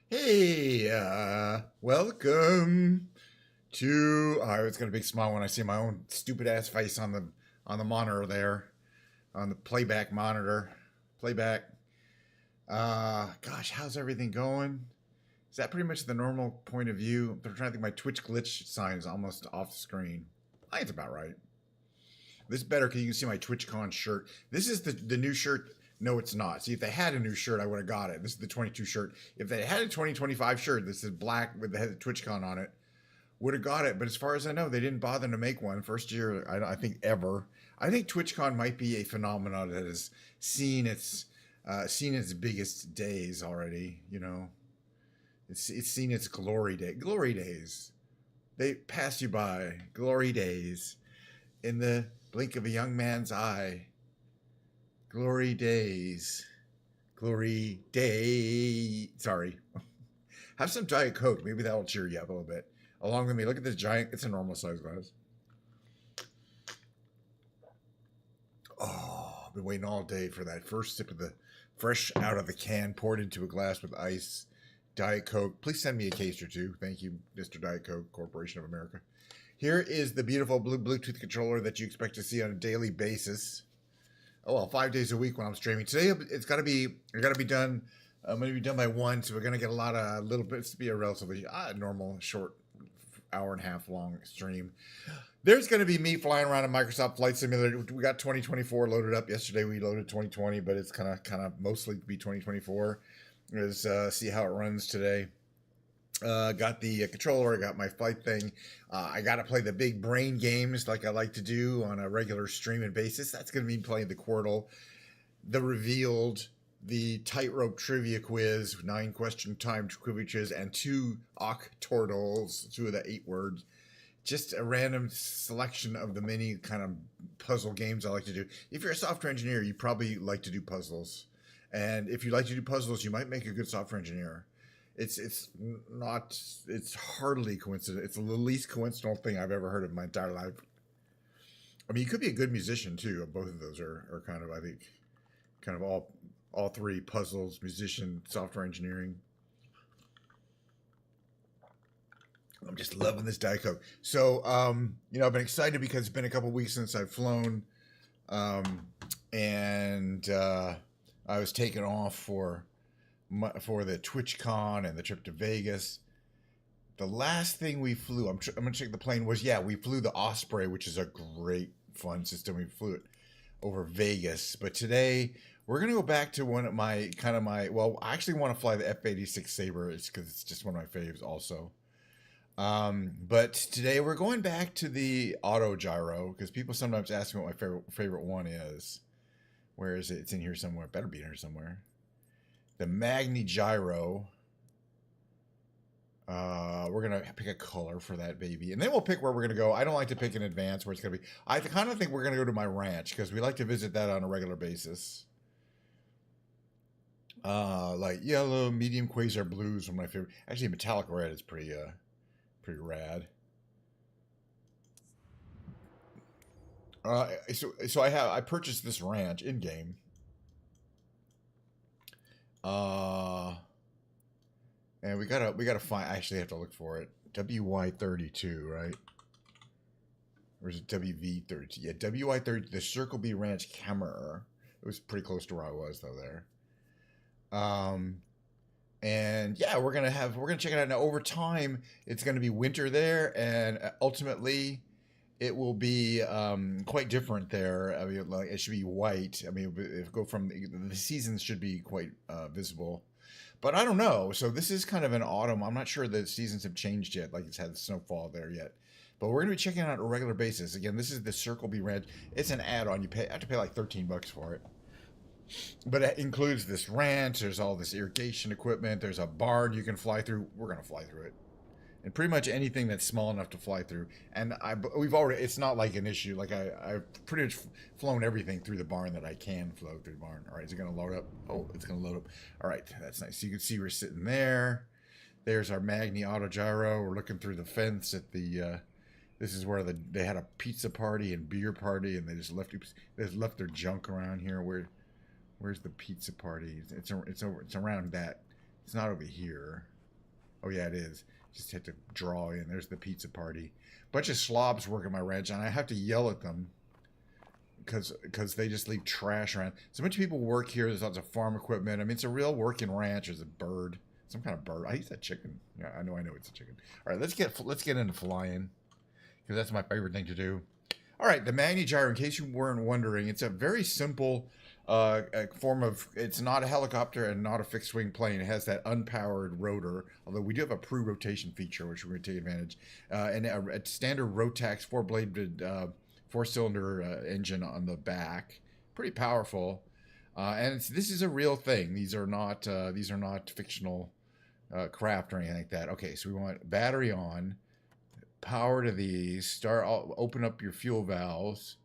Hey, welcome to. I always got a big smile when I see my own stupid ass face on the monitor there, on the playback monitor. Playback. Gosh, how's everything going? Is that pretty much the normal point of view? I'm trying to think. My Twitch glitch sign is almost off the screen. I think it's about right. This is better because you can see my TwitchCon shirt. This is the new shirt. No, it's not. See, if they had a new shirt, I would have got it. This is the 22 shirt. If they had a 2025 shirt, this is black with the head of TwitchCon on it, would have got it. But as far as I know, they didn't bother to make one. First year, I think ever. I think TwitchCon might be a phenomenon that has seen its biggest days already. You know, it's seen its glory days. They pass you by, glory days, in the blink of a young man's eye. Glory days. Glory day. Sorry. Have some Diet Coke. Maybe that'll cheer you up a little bit. Along with me, look at this giant. It's a normal size glass. Oh, I've been waiting all day for that first sip of the fresh out of the can, poured into a glass with ice. Diet Coke. Please send me a case or two. Thank you, Mr. Diet Coke, Corporation of America. Here is the beautiful blue Bluetooth controller that you expect to see on a daily basis. Oh well, 5 days a week when I'm streaming. Today it's got to be. I got to be done. I'm going to be done by 1, so we're going to get a lot of little bits to be a relatively normal, short, hour and a half long stream. There's going to be me flying around a Microsoft Flight Simulator. We got 2024 loaded up yesterday. We loaded 2020, but it's kind of mostly be 2024. Let's see how it runs today. Got the controller. I got my flight thing. I got to play the big brain games like I like to do on a regular streaming basis. That's going to be playing the Quirtle, the Revealed, the Tightrope Trivia Quiz, 9 question timed quizzes, and 2 Octortles, 2 of the 8 words. Just a random selection of the many kind of puzzle games I like to do. If you're a software engineer, you probably like to do puzzles. And if you like to do puzzles, you might make a good software engineer. It's hardly coincidental. It's the least coincidental thing I've ever heard of in my entire life. I mean, you could be a good musician too. Both of those are kind of, I think, kind of all three: puzzles, musician, software engineering. I'm just loving this Diet Coke. So, I've been excited because it's been a couple weeks since I've flown, and I was taken off for the TwitchCon and the trip to Vegas. The last thing we flew, I'm going to check the plane, was, we flew the Osprey, which is a great, fun system. We flew it over Vegas. But today, we're going to go back to one of my, I actually want to fly the F-86 Sabre because it's just one of my faves also. But today we're going back to the auto gyro because people sometimes ask me what my favorite one is. Where is it? It's in here somewhere. It better be in here somewhere. The Magni Gyro. We're going to pick a color for that baby. And then we'll pick where we're going to go. I don't like to pick in advance where it's going to be. I kind of think we're going to go to my ranch because we like to visit that on a regular basis. Like yellow, medium quasar blue is one of my favorite. Actually, metallic red is pretty rad. So I purchased this ranch in game. And we gotta find. I actually have to look for it. WY32, right? Or is it WV32? Yeah, WY30. The Circle B Ranch Camera. It was pretty close to where I was though there. And yeah, we're gonna check it out. Now over time, it's gonna be winter there, and ultimately, it will be quite different there. I mean, like it should be white. I mean, if go from the seasons should be quite visible, but I don't know. So this is kind of an autumn. I'm not sure the seasons have changed yet. Like it's had snowfall there yet. But we're gonna be checking it out on a regular basis. Again, this is the Circle B Ranch. It's an add-on. You have to pay like $13 for it. But it includes this ranch. There's all this irrigation equipment. There's a barn you can fly through. We're gonna fly through it, and pretty much anything that's small enough to fly through. And we've already. It's not like an issue. Like I've pretty much flown everything through the barn that I can flow through the barn. All right, is it gonna load up? Oh, it's gonna load up. All right, that's nice. So you can see we're sitting there. There's our Magni Auto Gyro. We're looking through the fence at the. This is where they had a pizza party and beer party, and they just left their junk around here. Where's the pizza party? It's around that. It's not over here. Oh yeah, it is. Just had to draw in. There's the pizza party. Bunch of slobs working my ranch, and I have to yell at them because they just leave trash around. So much people work here. There's lots of farm equipment. I mean, it's a real working ranch. There's a bird, some kind of bird. I said chicken. Yeah, I know it's a chicken. All right, let's get into flying because that's my favorite thing to do. All right, the Magni gyro. In case you weren't wondering, it's a very simple form of. It's not a helicopter and not a fixed wing plane. It has that unpowered rotor. Although we do have a pre-rotation feature, which we're going to take advantage. And a standard Rotax 4-bladed. 4-cylinder engine on the back, pretty powerful, and this is a real thing. These are not fictional craft or anything like that. Okay, so we want battery on, power to these. Open up your fuel valves.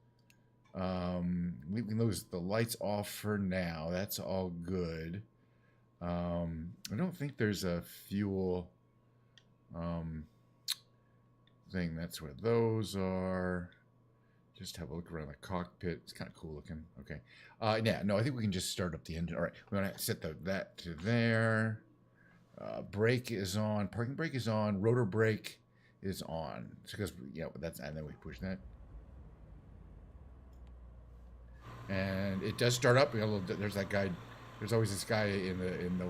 Leaving the lights off for now. That's all good. I don't think there's a fuel thing. That's where those are. Just have a look around the cockpit. It's kind of cool looking. Okay. Yeah, no, I think we can just start up the engine. All right, we're going to set that to there. Brake is on. Parking brake is on. Rotor brake is on. It's because, yeah, that's, and then we push that. And it does start up. We got a little, there's that guy. There's always this guy in the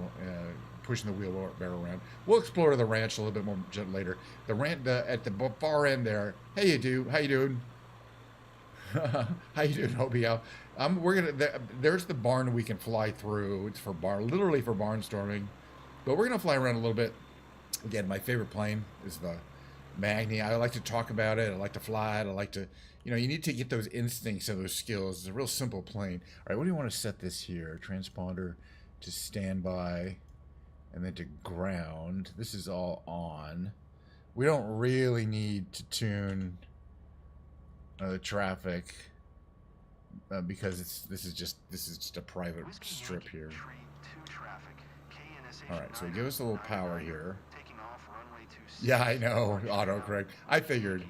pushing the wheel barrel around. We'll explore the ranch a little bit more later. At the far end there. Hey, how you doing? How you doing, Hobie? There's the barn we can fly through. It's for literally for barnstorming, but we're gonna fly around a little bit. Again, my favorite plane is the Magni. I like to talk about it. I like to fly it. I like to, you need to get those instincts and those skills. It's a real simple plane. All right, what do you want to set this here? Transponder to standby, and then to ground. This is all on. We don't really need to tune the traffic because this is just a private strip here. All right, so give us a little power here. Yeah, I know, autocorrect. I figured.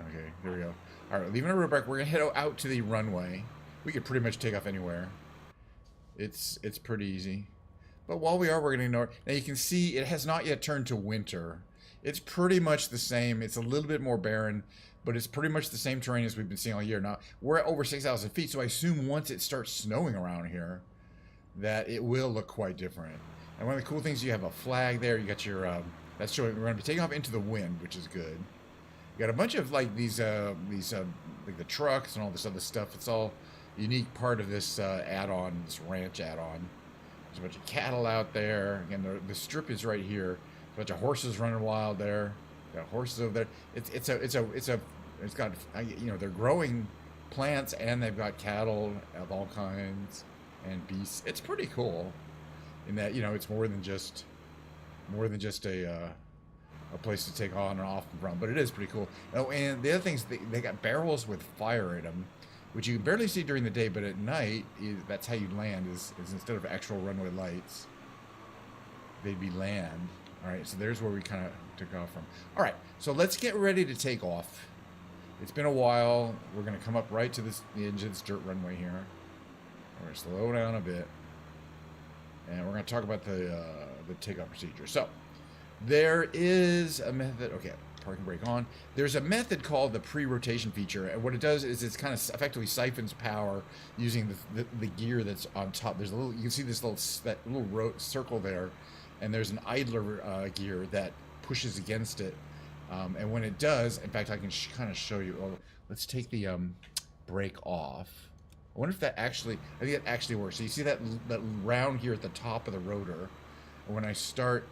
Okay, here we go. All right, leaving our road back. We're gonna head out to the runway. We could pretty much take off anywhere. It's pretty easy. But while we are, we're gonna ignore. Now you can see it has not yet turned to winter. It's pretty much the same. It's a little bit more barren, but it's pretty much the same terrain as we've been seeing all year. Now, we're at over 6,000 feet, so I assume once it starts snowing around here, that it will look quite different. And one of the cool things, you have a flag there. You got your, that's showing we're going to be taking off into the wind, which is good. You got a bunch of, like, these like the trucks and all this other stuff. It's all unique part of this add-on, this ranch add-on. There's a bunch of cattle out there. Again, the strip is right here. A bunch of horses running wild there. Got horses over there. It's got, they're growing plants and they've got cattle of all kinds and beasts. It's pretty cool in that, it's more than just a place to take on and off from, but it is pretty cool. Oh, and the other things, they got barrels with fire in them, which you can barely see during the day, but at night, that's how you land, is instead of actual runway lights, they'd be land. All right, so there's where we kind of took off from. All right, so let's get ready to take off. It's been a while. We're going to come up right to the edge of this dirt runway here. We're going to slow down a bit. And we're going to talk about the takeoff procedure. So, there is a method. Okay, parking brake on. There's a method called the pre-rotation feature. And what it does is it's kind of effectively siphons power using the gear that's on top. There's a little, you can see this little circle there. And there's an idler gear that pushes against it. And when it does, in fact, I can kind of show you. Oh, let's take the brake off. I wonder if that actually, I think it actually works. So you see that round here at the top of the rotor. And when I start,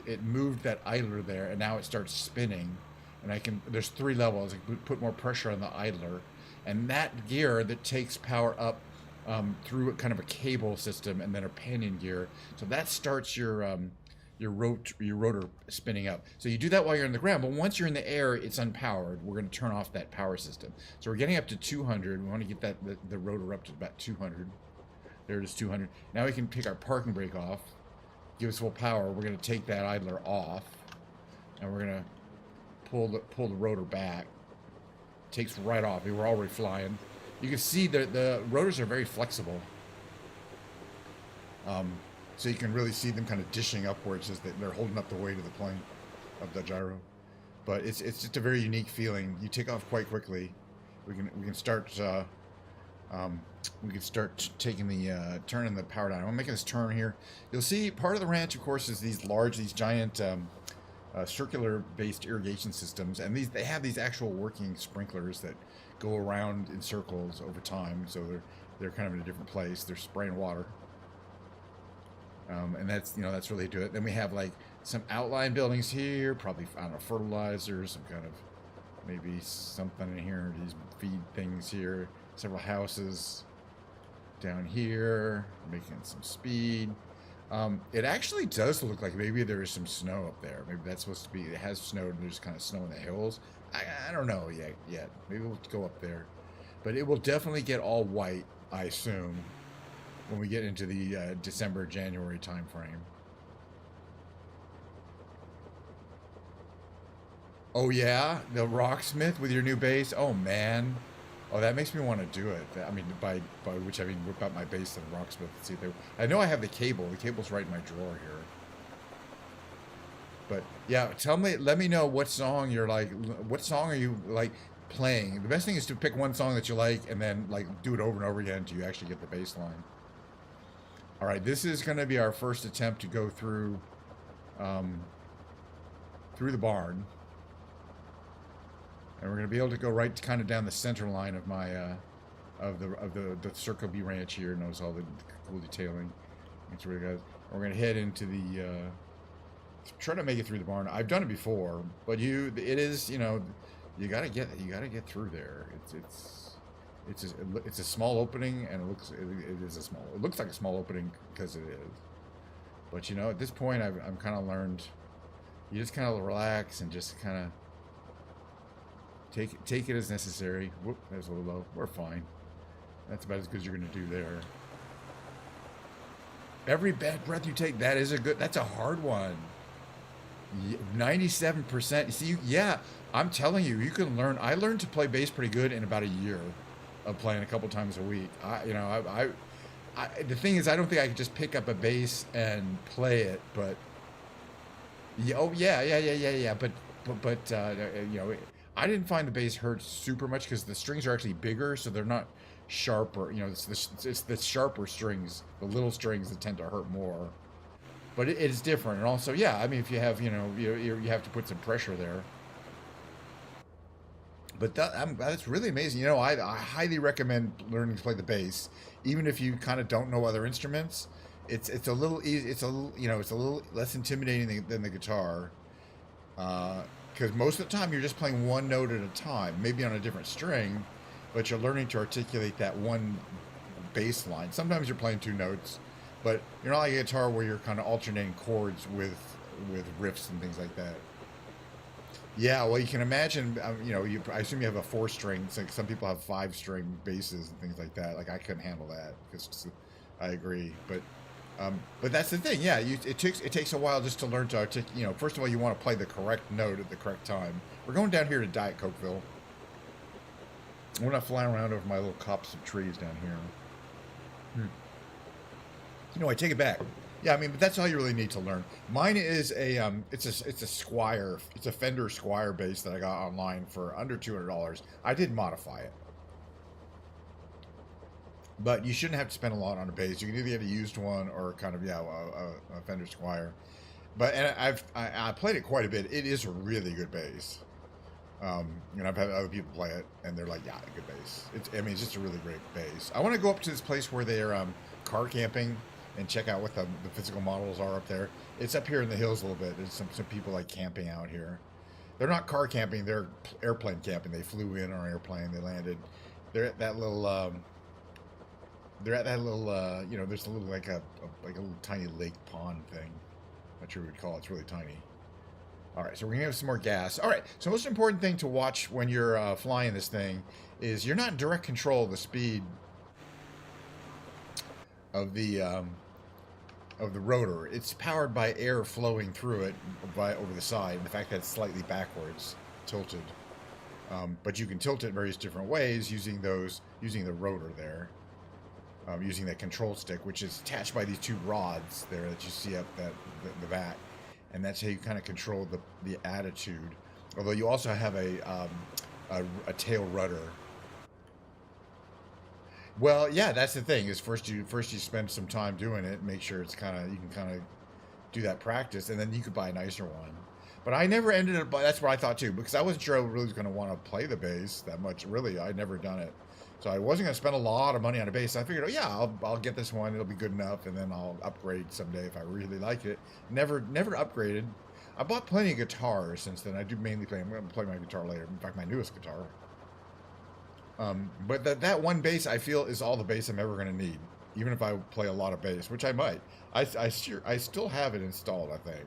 it moved that idler there, and now it starts spinning. And there's 3 levels. I can put more pressure on the idler. And that gear that takes power up through kind of a cable system and then a pinion gear. So that starts your rotor spinning up. So you do that while you're in the ground, but once you're in the air, it's unpowered. We're going to turn off that power system. So we're getting up to 200. We want to get the rotor up to about 200. There it is, 200. Now we can take our parking brake off, give us full power. We're going to take that idler off, and we're going to pull the rotor back. Takes right off. We're already flying. You can see the rotors are very flexible. so you can really see them kind of dishing upwards as they're holding up the weight of the plane, of the gyro. But it's just a very unique feeling. You take off quite quickly. We can start taking the turning the power down. I'm making this turn here. You'll see part of the ranch, of course, is these giant circular-based irrigation systems, and they have these actual working sprinklers that go around in circles over time. So they're kind of in a different place. They're spraying water, and that's really to it. Then we have like some outline buildings here, probably I don't know, fertilizer, some kind of maybe something in here. These feed things here. Several houses down here, making some speed. It actually does look like maybe there's some snow up there. Maybe that's supposed to be, it has snowed and there's kind of snow in the hills. I don't know yet. Maybe we'll go up there. But it will definitely get all white, I assume, when we get into the December, January time frame. Oh yeah, the Rocksmith with your new base. Oh man. Oh, that makes me want to do it. I mean, by which I mean whip out my base and Rocksmith and see if they. I know I have the cable. The cable's right in my drawer here. But yeah, let me know what song you're like. What song are you like playing? The best thing is to pick one song that you like and then like do it over and over again until you actually get the bass line. All right, this is going to be our first attempt to go through the barn. And we're going to be able to go right kind of down the center line of my of the Circle B ranch here. Knows all the cool detailing. That's where it goes. We're going to head into the try to make it through the barn. I've done it before, but it is, you got to get through there. It's a small opening, and it looks like a small opening because it is. But at this point I'm kind of learned, you just kind of relax and just kind of Take it as necessary. Whoop, that's a little low. We're fine. That's about as good as you're going to do there. Every bad breath you take, that's a hard one. 97%. See, yeah, I'm telling you, you can learn. I learned to play bass pretty good in about a year of playing a couple times a week. The thing is, I don't think I could just pick up a bass and play it, but yeah. But I didn't find the bass hurt super much because the strings are actually bigger, so they're not sharper. It's the sharper strings, the little strings that tend to hurt more. But it's different, and also, yeah, I mean, if you have, you have to put some pressure there. But that's really amazing. I highly recommend learning to play the bass, even if you kind of don't know other instruments. It's a little easy. It's a little less intimidating than the guitar. Because most of the time you're just playing one note at a time, maybe on a different string, but you're learning to articulate that one bass line. Sometimes you're playing two notes, but you're not like a guitar where you're kind of alternating chords with riffs and things like that. Yeah, well, you can imagine, I assume you have a 4-string. It's like some people have 5-string basses and things like that. Like I couldn't handle that because I agree, but that's the thing. Yeah, it takes a while just to learn to articulate. First of all, you want to play the correct note at the correct time. We're going down here to Diet Cokeville. We're not flying around over my little copse of trees down here. I take it back. Yeah, I mean, but that's all you really need to learn. Mine is it's a Squier. It's a Fender Squier bass that I got online for under $200. I did modify it. But you shouldn't have to spend a lot on a bass. You can either get a used one or kind of a Fender Squier. But I played it quite a bit. It is a really good bass. I've had other people play it, and they're like, "Yeah, good bass." It's just a really great bass. I want to go up to this place where they're car camping and check out what the physical models are up there. It's up here in the hills a little bit. There's some people like camping out here. They're not car camping. They're airplane camping. They flew in on an airplane. They landed. They're at that little. There's a little like a little tiny lake pond thing. Not sure what we'd call it. It's really tiny. All right, so we're gonna have some more gas. All right, so the most important thing to watch when you're flying this thing is you're not in direct control of the speed of the rotor. It's powered by air flowing through it over the side. And the fact that it's slightly backwards tilted, but you can tilt it various different ways using the rotor there. using that control stick, which is attached by these two rods there that you see up the back, and that's how you kind of control the attitude. Although you also have a tail rudder. Well, yeah, that's the thing. Is first you spend some time doing it, make sure it's you can kind of do that practice, and then you could buy a nicer one. But I never ended up. That's what I thought too, because I wasn't sure I really was going to want to play the bass that much. Really, I'd never done it, so I wasn't going to spend a lot of money on a bass. I figured, oh yeah, I'll get this one. It'll be good enough, and then I'll upgrade someday if I really like it. Never upgraded. I bought plenty of guitars since then. I do mainly play. I'm going to play my guitar later. In fact, my newest guitar. But that one bass I feel is all the bass I'm ever going to need, even if I play a lot of bass, which I might. I still have it installed. I think.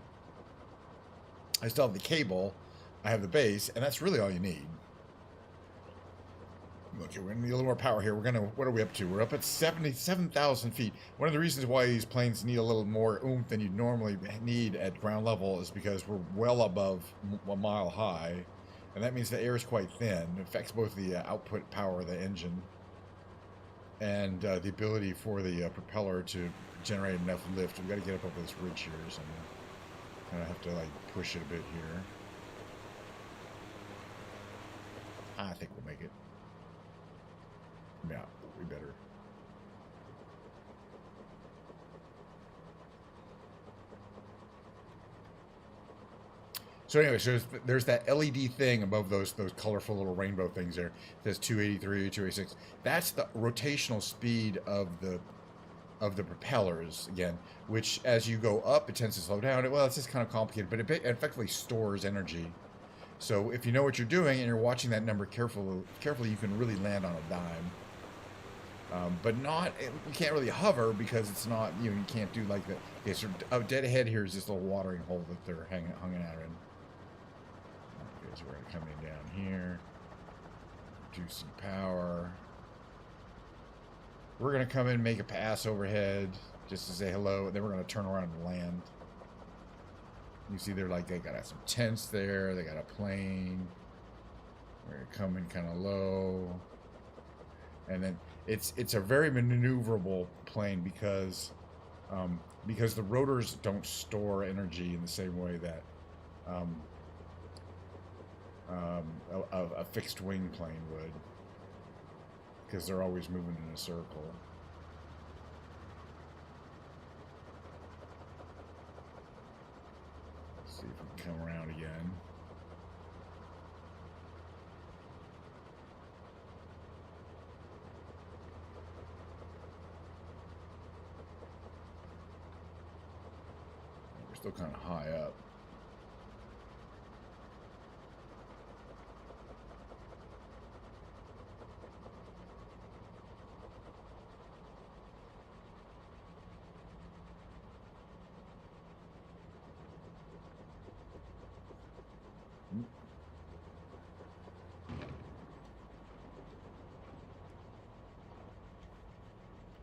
I still have the cable, I have the bass, and that's really all you need. Okay, we're gonna need a little more power here. What are we up to? We're up at 77,000 feet. One of the reasons why these planes need a little more oomph than you'd normally need at ground level is because we're well above a mile high, and that means the air is quite thin. It affects both the output power of the engine and the ability for the propeller to generate enough lift. We've got to get up over this ridge here, so I'm gonna have to push it a bit here. I think we'll make it. Yeah, we better. So anyway, so there's that LED thing above those colorful little rainbow things there. It says 283, 286. That's the rotational speed of the propellers, again, which as you go up, it tends to slow down. Well, it's just kind of complicated, but it effectively stores energy. So if you know what you're doing and you're watching that number carefully, you can really land on a dime. But you can't really hover because it's not, you can't do like that. Okay, so dead ahead here is this little watering hole that they're hanging out in. Okay, so we're going to come in down here. Juicy power. We're going to come in and make a pass overhead just to say hello, and then we're going to turn around and land. You see they got some tents there, they got a plane. We're going to come in kind of low. And then it's a very maneuverable plane because the rotors don't store energy in the same way that a fixed wing plane would, because they're always moving in a circle. Let's see if we can come around again. We're still kind of high up.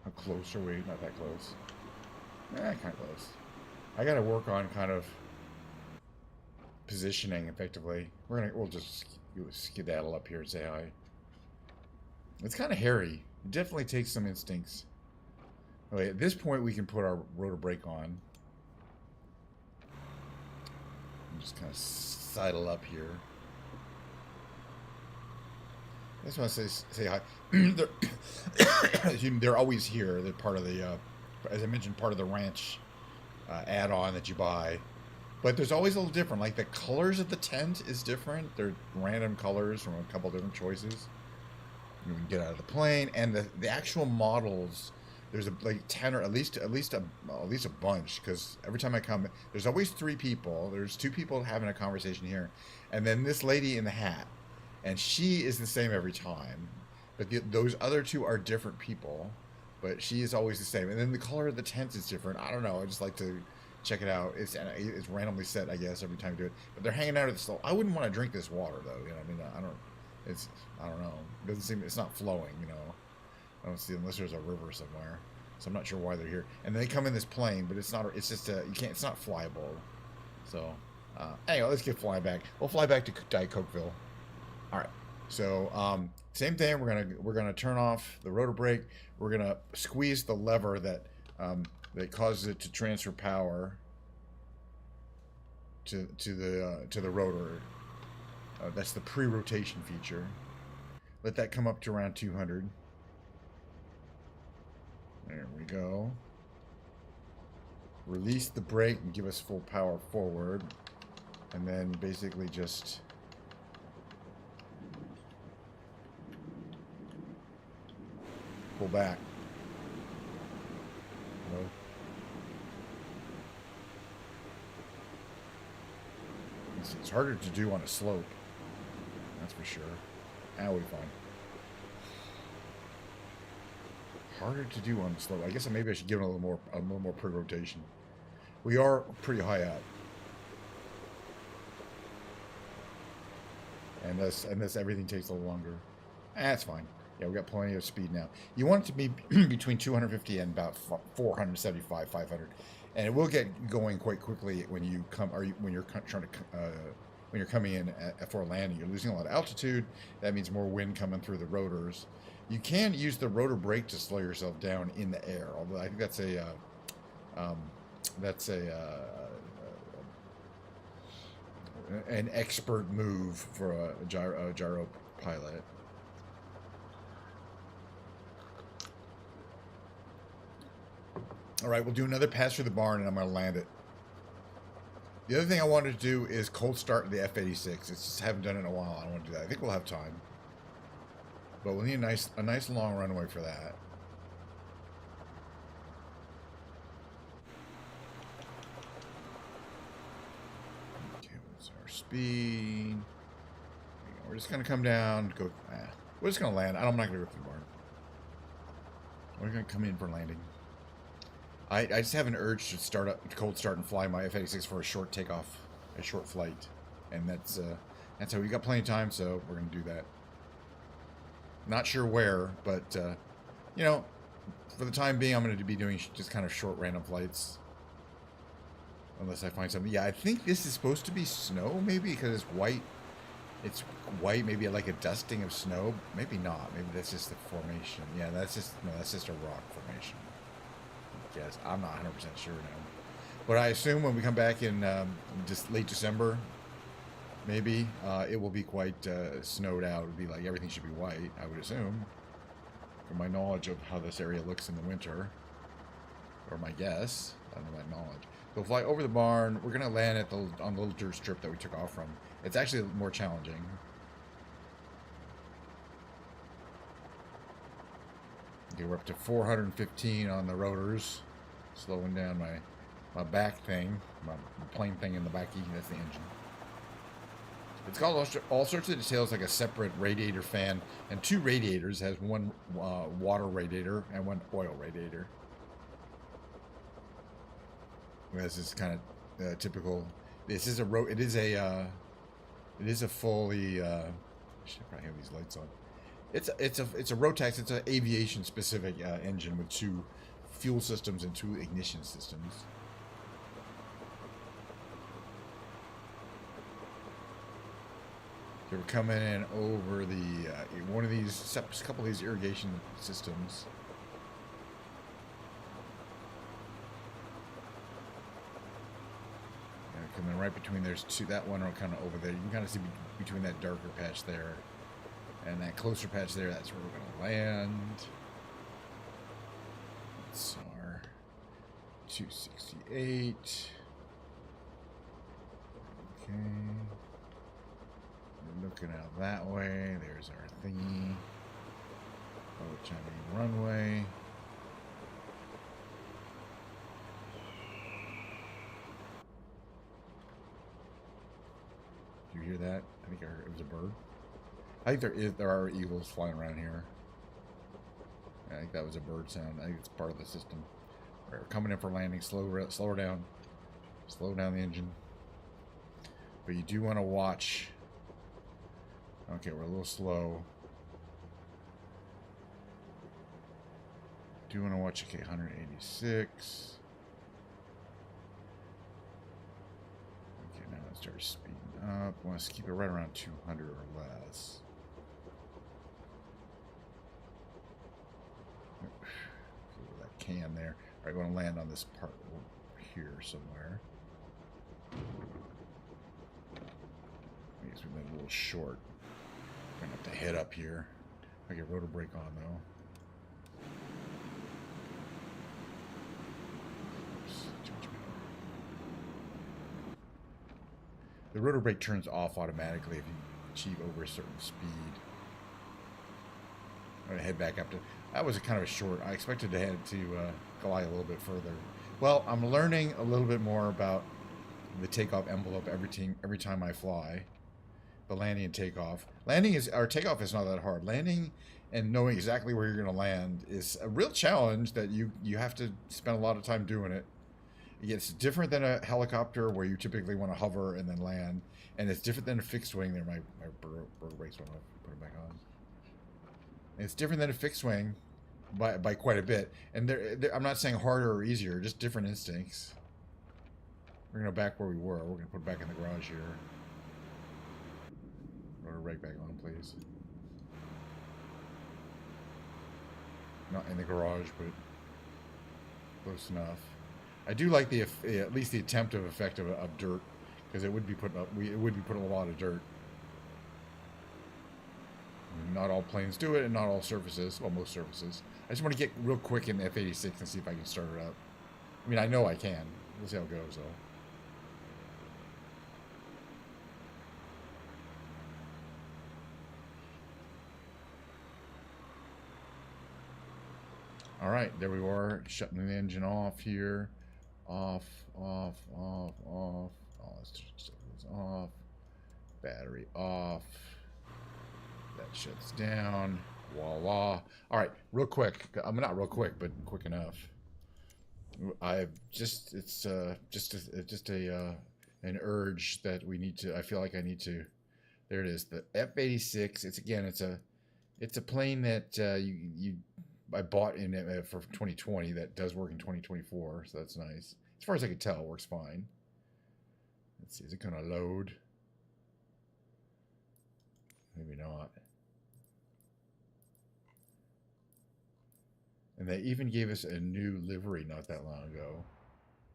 How close are we? Not that close. Kind of close. I got to work on kind of positioning effectively. We'll just skedaddle up here and say hi. It's kind of hairy. It definitely takes some instincts. Okay, at this point we can put our rotor brake on. I'm just kind of sidle up here. I just want to say hi. They're always here. They're part of the, as I mentioned, part of the ranch add-on that you buy. But there's always a little different. Like the colors of the tent is different. They're random colors from a couple different choices. You can get out of the plane, and the actual models. There's like 10 or at least a bunch, because every time I come, there's always 3 people. There's 2 people having a conversation here, and then this lady in the hat. And she is the same every time, but those other 2 are different people, but she is always the same. And then the color of the tent is different. I don't know. I just like to check it out. It's randomly set, I guess, every time you do it. But they're hanging out at the slope. I wouldn't want to drink this water though. You know, I mean, I don't know. It doesn't seem, it's not flowing. You know, I don't see, unless there's a river somewhere. So I'm not sure why they're here. And they come in this plane, but it's not. It's just you can't. It's not flyable. So anyway, let's get flying back. We'll fly back to Diet Cokeville. All right. So same thing. We're gonna turn off the rotor brake. We're gonna squeeze the lever that causes it to transfer power to the rotor. That's the pre-rotation feature. Let that come up to around 200. There we go. Release the brake and give us full power forward. And then basically just pull back. No. It's harder to do on a slope. That's for sure. Now we fine. Harder to do on the slope. I guess maybe I should give it a little more pre-rotation. We are pretty high up. And this everything takes a little longer. That's fine. Yeah, we got plenty of speed now. You want it to be between 250 and about 475, 500, and it will get going quite quickly when you come when you're trying to when you're coming in for a landing. You're losing a lot of altitude. That means more wind coming through the rotors. You can use the rotor brake to slow yourself down in the air. Although I think that's an expert move for a gyro pilot. All right, we'll do another pass through the barn, and I'm going to land it. The other thing I wanted to do is cold start the F-86. It's just haven't done it in a while. I don't want to do that. I think we'll have time, but we'll need a nice long runway for that. Okay, what's our speed? We're just going to come down. We're just going to land. I'm not going to go through the barn. We're going to come in for landing. I just have an urge to cold start and fly my F-86 for a short takeoff, a short flight, and that's how we got plenty of time, so we're gonna do that. Not sure where, but you know, for the time being, I'm gonna be doing just kind of short random flights, unless I find something. Yeah, I think this is supposed to be snow, maybe because it's white. It's white, maybe like a dusting of snow. Maybe not. Maybe that's just the formation. Yeah, that's just a rock formation. Yes, I'm not 100% sure now, but I assume when we come back in just late December, maybe it will be quite snowed out. It would be like everything should be white, I would assume, from my knowledge of how this area looks in the winter, or my guess. I don't know that knowledge. We'll fly over the barn. We're gonna land on the little dirt strip that we took off from. It's actually more challenging. Okay, we're up to 415 on the rotors, slowing down my back thing, my plane thing in the backy. That's the engine. It's got all sorts of details, like a separate radiator fan and two radiators. It has one water radiator and one oil radiator. This is kind of typical. This is it is a fully. I should probably have these lights on. It's a Rotax. It's an aviation specific engine with two fuel systems and two ignition systems. Okay, we're coming in over the one of these, a couple of these irrigation systems. Coming right between, there's two, that one are kind of over there. You can kind of see between that darker patch there and that closer patch there. That's where we're going to land. That's our 268. Okay. We're looking out that way. There's our thingy. Oh, Chinese runway. Did you hear that? I think I heard it was a bird. I think there are eagles flying around here. I think that was a bird sound. I think it's part of the system. We're coming in for landing. Slow her down. Slow down the engine. But you do want to watch. Okay, we're a little slow. Do want to watch. Okay, 186. Okay, now it starts speeding up. Want to keep it right around 200 or less. can there. All right, we want to land on this part here somewhere. I guess we've been a little short. We're going to have to head up here. I get rotor brake on, though. Oops, too much power. The rotor brake turns off automatically if you achieve over a certain speed. I'm going to head back up to... That was a kind of a short... I expected to head to glide a little bit further. Well, I'm learning a little bit more about the takeoff envelope every time I fly. The landing and takeoff. Takeoff is not that hard. Landing and knowing exactly where you're going to land is a real challenge that you have to spend a lot of time doing it. It's different than a helicopter where you typically want to hover and then land. And it's different than a fixed wing. There, my rotor brakes went off. Put it back on. It's different than a fixed wing by quite a bit. And I'm not saying harder or easier, just different instincts. We're going to go back where we were. We're going to put it back in the garage here. Rotor brake back on, please. Not in the garage, but close enough. I do like the at least the attempt of effect of dirt, because it would be putting a lot of dirt. Not all planes do it, and not all surfaces. Well, most surfaces. I just want to get real quick in the F-86 and see if I can start it up. I mean, I know I can. We'll see how it goes, though. All right, there we are, shutting the engine off here. Off. Oh, let's just off. Battery off. That shuts down. Voila. All right, real quick. I'm not real quick, but quick enough. I've just an urge that we need to. I feel like I need to. There it is. The F-86. It's a plane that I bought in for 2020 that does work in 2024, so that's nice. As far as I can tell, it works fine. Let's see, is it going to load? Maybe not. And they even gave us a new livery not that long ago.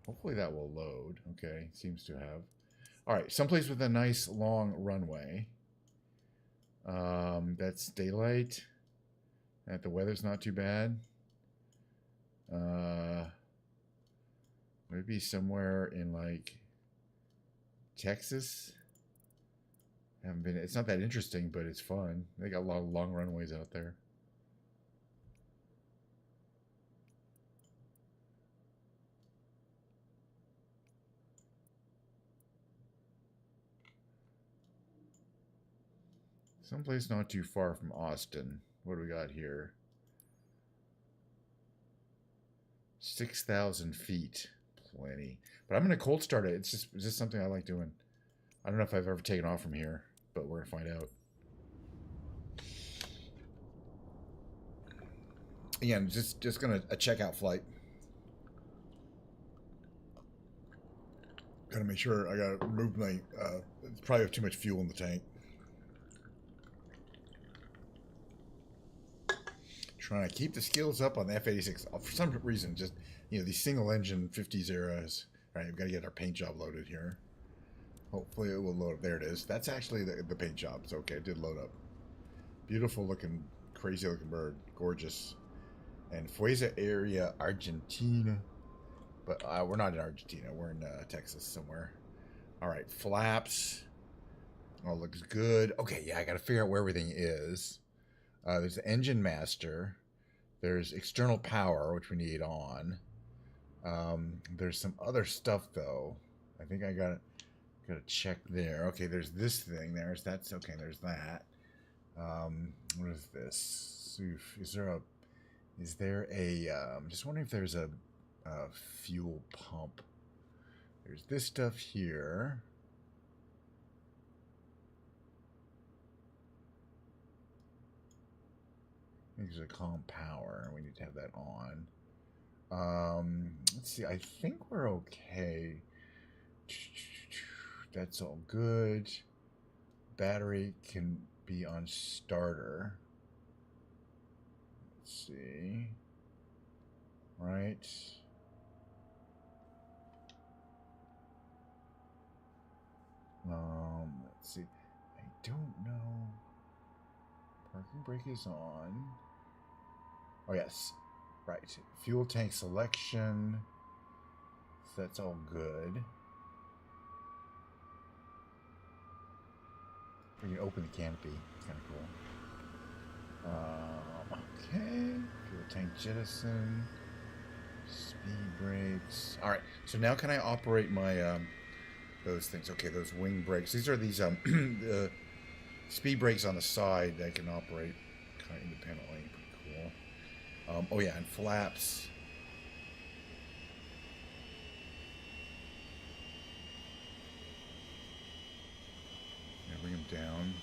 Hopefully that will load. Okay, seems to have. All right, someplace with a nice long runway. That's daylight. And the weather's not too bad. Maybe somewhere in like Texas. Haven't been. It's not that interesting, but it's fun. They got a lot of long runways out there. Someplace not too far from Austin. What do we got here? 6,000 feet. Plenty. But I'm going to cold start it. It's just something I like doing. I don't know if I've ever taken off from here, but we're going to find out. Again, just going to a checkout flight. Got to make sure I got to remove my... probably have too much fuel in the tank. Trying to keep the skills up on the F-86. For some reason, just, these single engine 50s eras. All right, we've got to get our paint job loaded here. Hopefully it will load up. There it is. That's actually the paint job. It's okay. It did load up. Beautiful looking, crazy looking bird. Gorgeous. And Fueza area, Argentina. But we're not in Argentina. We're in Texas somewhere. All right, flaps. Oh, looks good. Okay, yeah, I got to figure out where everything is. There's the engine master. There's external power, which we need on. There's some other stuff though. I think I gotta check there. Okay, there's this thing. There's that. What is this? Is there a? I'm just wondering if there's a fuel pump. There's this stuff here. I think there's a calm power. We need to have that on. Let's see. I think we're okay. That's all good. Battery can be on starter. Let's see. right. Let's see. I don't know. Parking brake is on. Oh, yes. Right. Fuel tank selection. So that's all good. We can open the canopy. It's kind of cool. Okay. Fuel tank jettison. Speed brakes. All right. So now can I operate my those things? Okay, those wing brakes. These are these the speed brakes on the side that can operate kind of independently. Pretty cool. Oh yeah, and flaps. Yeah, bring them down.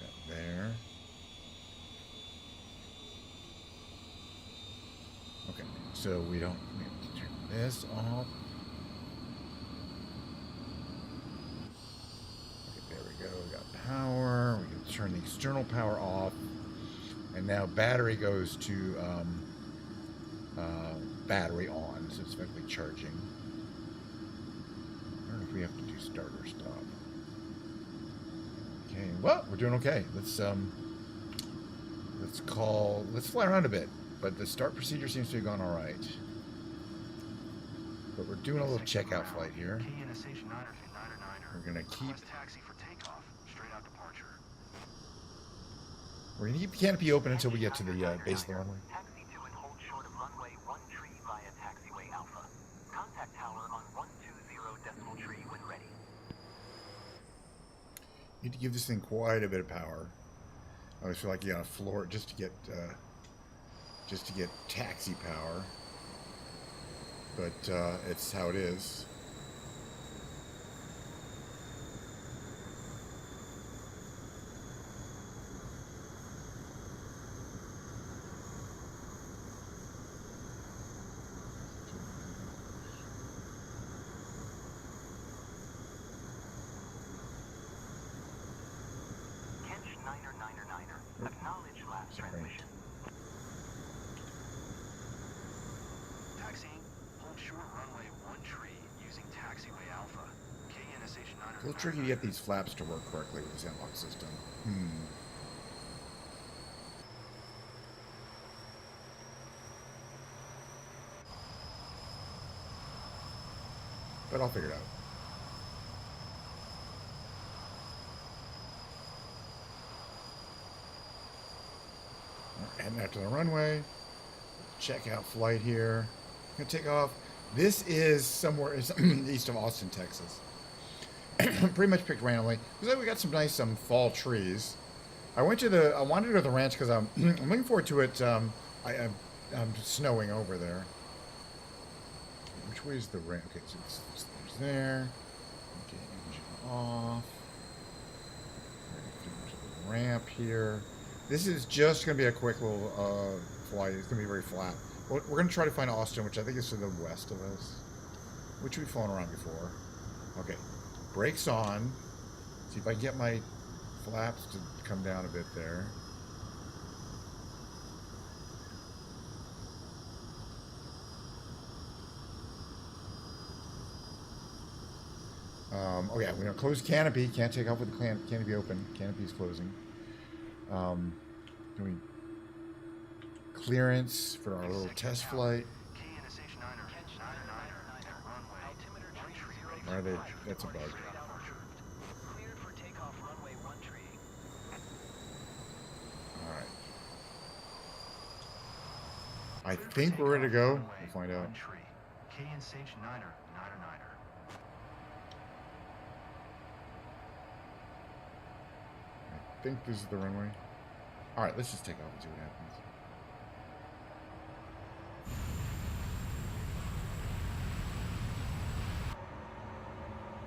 Got there. Okay, so we have to turn this off. Okay, there we go. We got power. We can turn the external power off. And now battery goes to battery on, so it's effectively charging. I don't know if we have to do start or stop. Okay, well, we're doing okay. Let's fly around a bit. But the start procedure seems to have gone all right. But we're doing a little checkout flight here. We're gonna keep. We're gonna keep the canopy open until we get to the base of the runway. Taxi to and hold short of runway 13 via taxiway Alpha. Contact tower on 120.3 when ready. You need to give this thing quite a bit of power. I always feel like you gotta floor it just to get taxi power. But it's how it is. Acknowledge last transmission. Taxiing, hold short runway 13 using taxiway Alpha. It's a little tricky to get these flaps to work correctly with this airlock system. But I'll figure it out. Heading out to the runway. Checkout flight here. Gonna take off. This is somewhere east of Austin, Texas. Pretty much picked randomly. Looks like we got some nice fall trees. I wanted to the ranch because I'm looking forward to it. I'm snowing over there. Which way is the ramp? Okay, so it's there. Okay, engine off. The ramp here. This is just going to be a quick little flight. It's going to be very flat. We're going to try to find Austin, which I think is to the west of us, which we've flown around before. Okay, brakes on. See if I can get my flaps to come down a bit there. Oh yeah, we're going to close canopy. Can't take off with the canopy open. Canopy is closing. Doing clearance for our little test flight. Are they? That's a bug. All right. I think we're ready to go. We'll find out. I think this is the runway. All right, let's just take off and see what happens.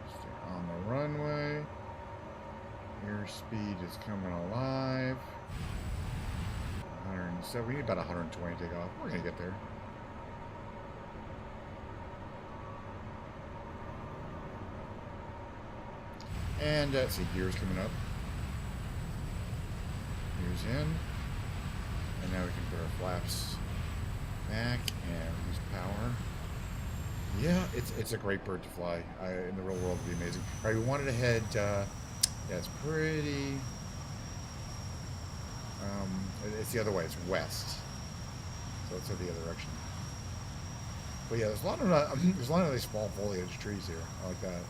Stay on the runway. Airspeed is coming alive. 107. We need about 120 to take off. We're gonna get there. And see, gears coming up. goes in. And now we can put our flaps back and reduce power. Yeah, it's a great bird to fly. In the real world, it would be amazing. All right, we wanted to head. Yeah, it's pretty. It's the other way. It's west, so let's head the other direction. But yeah, there's a lot of these small foliage trees here. I like that.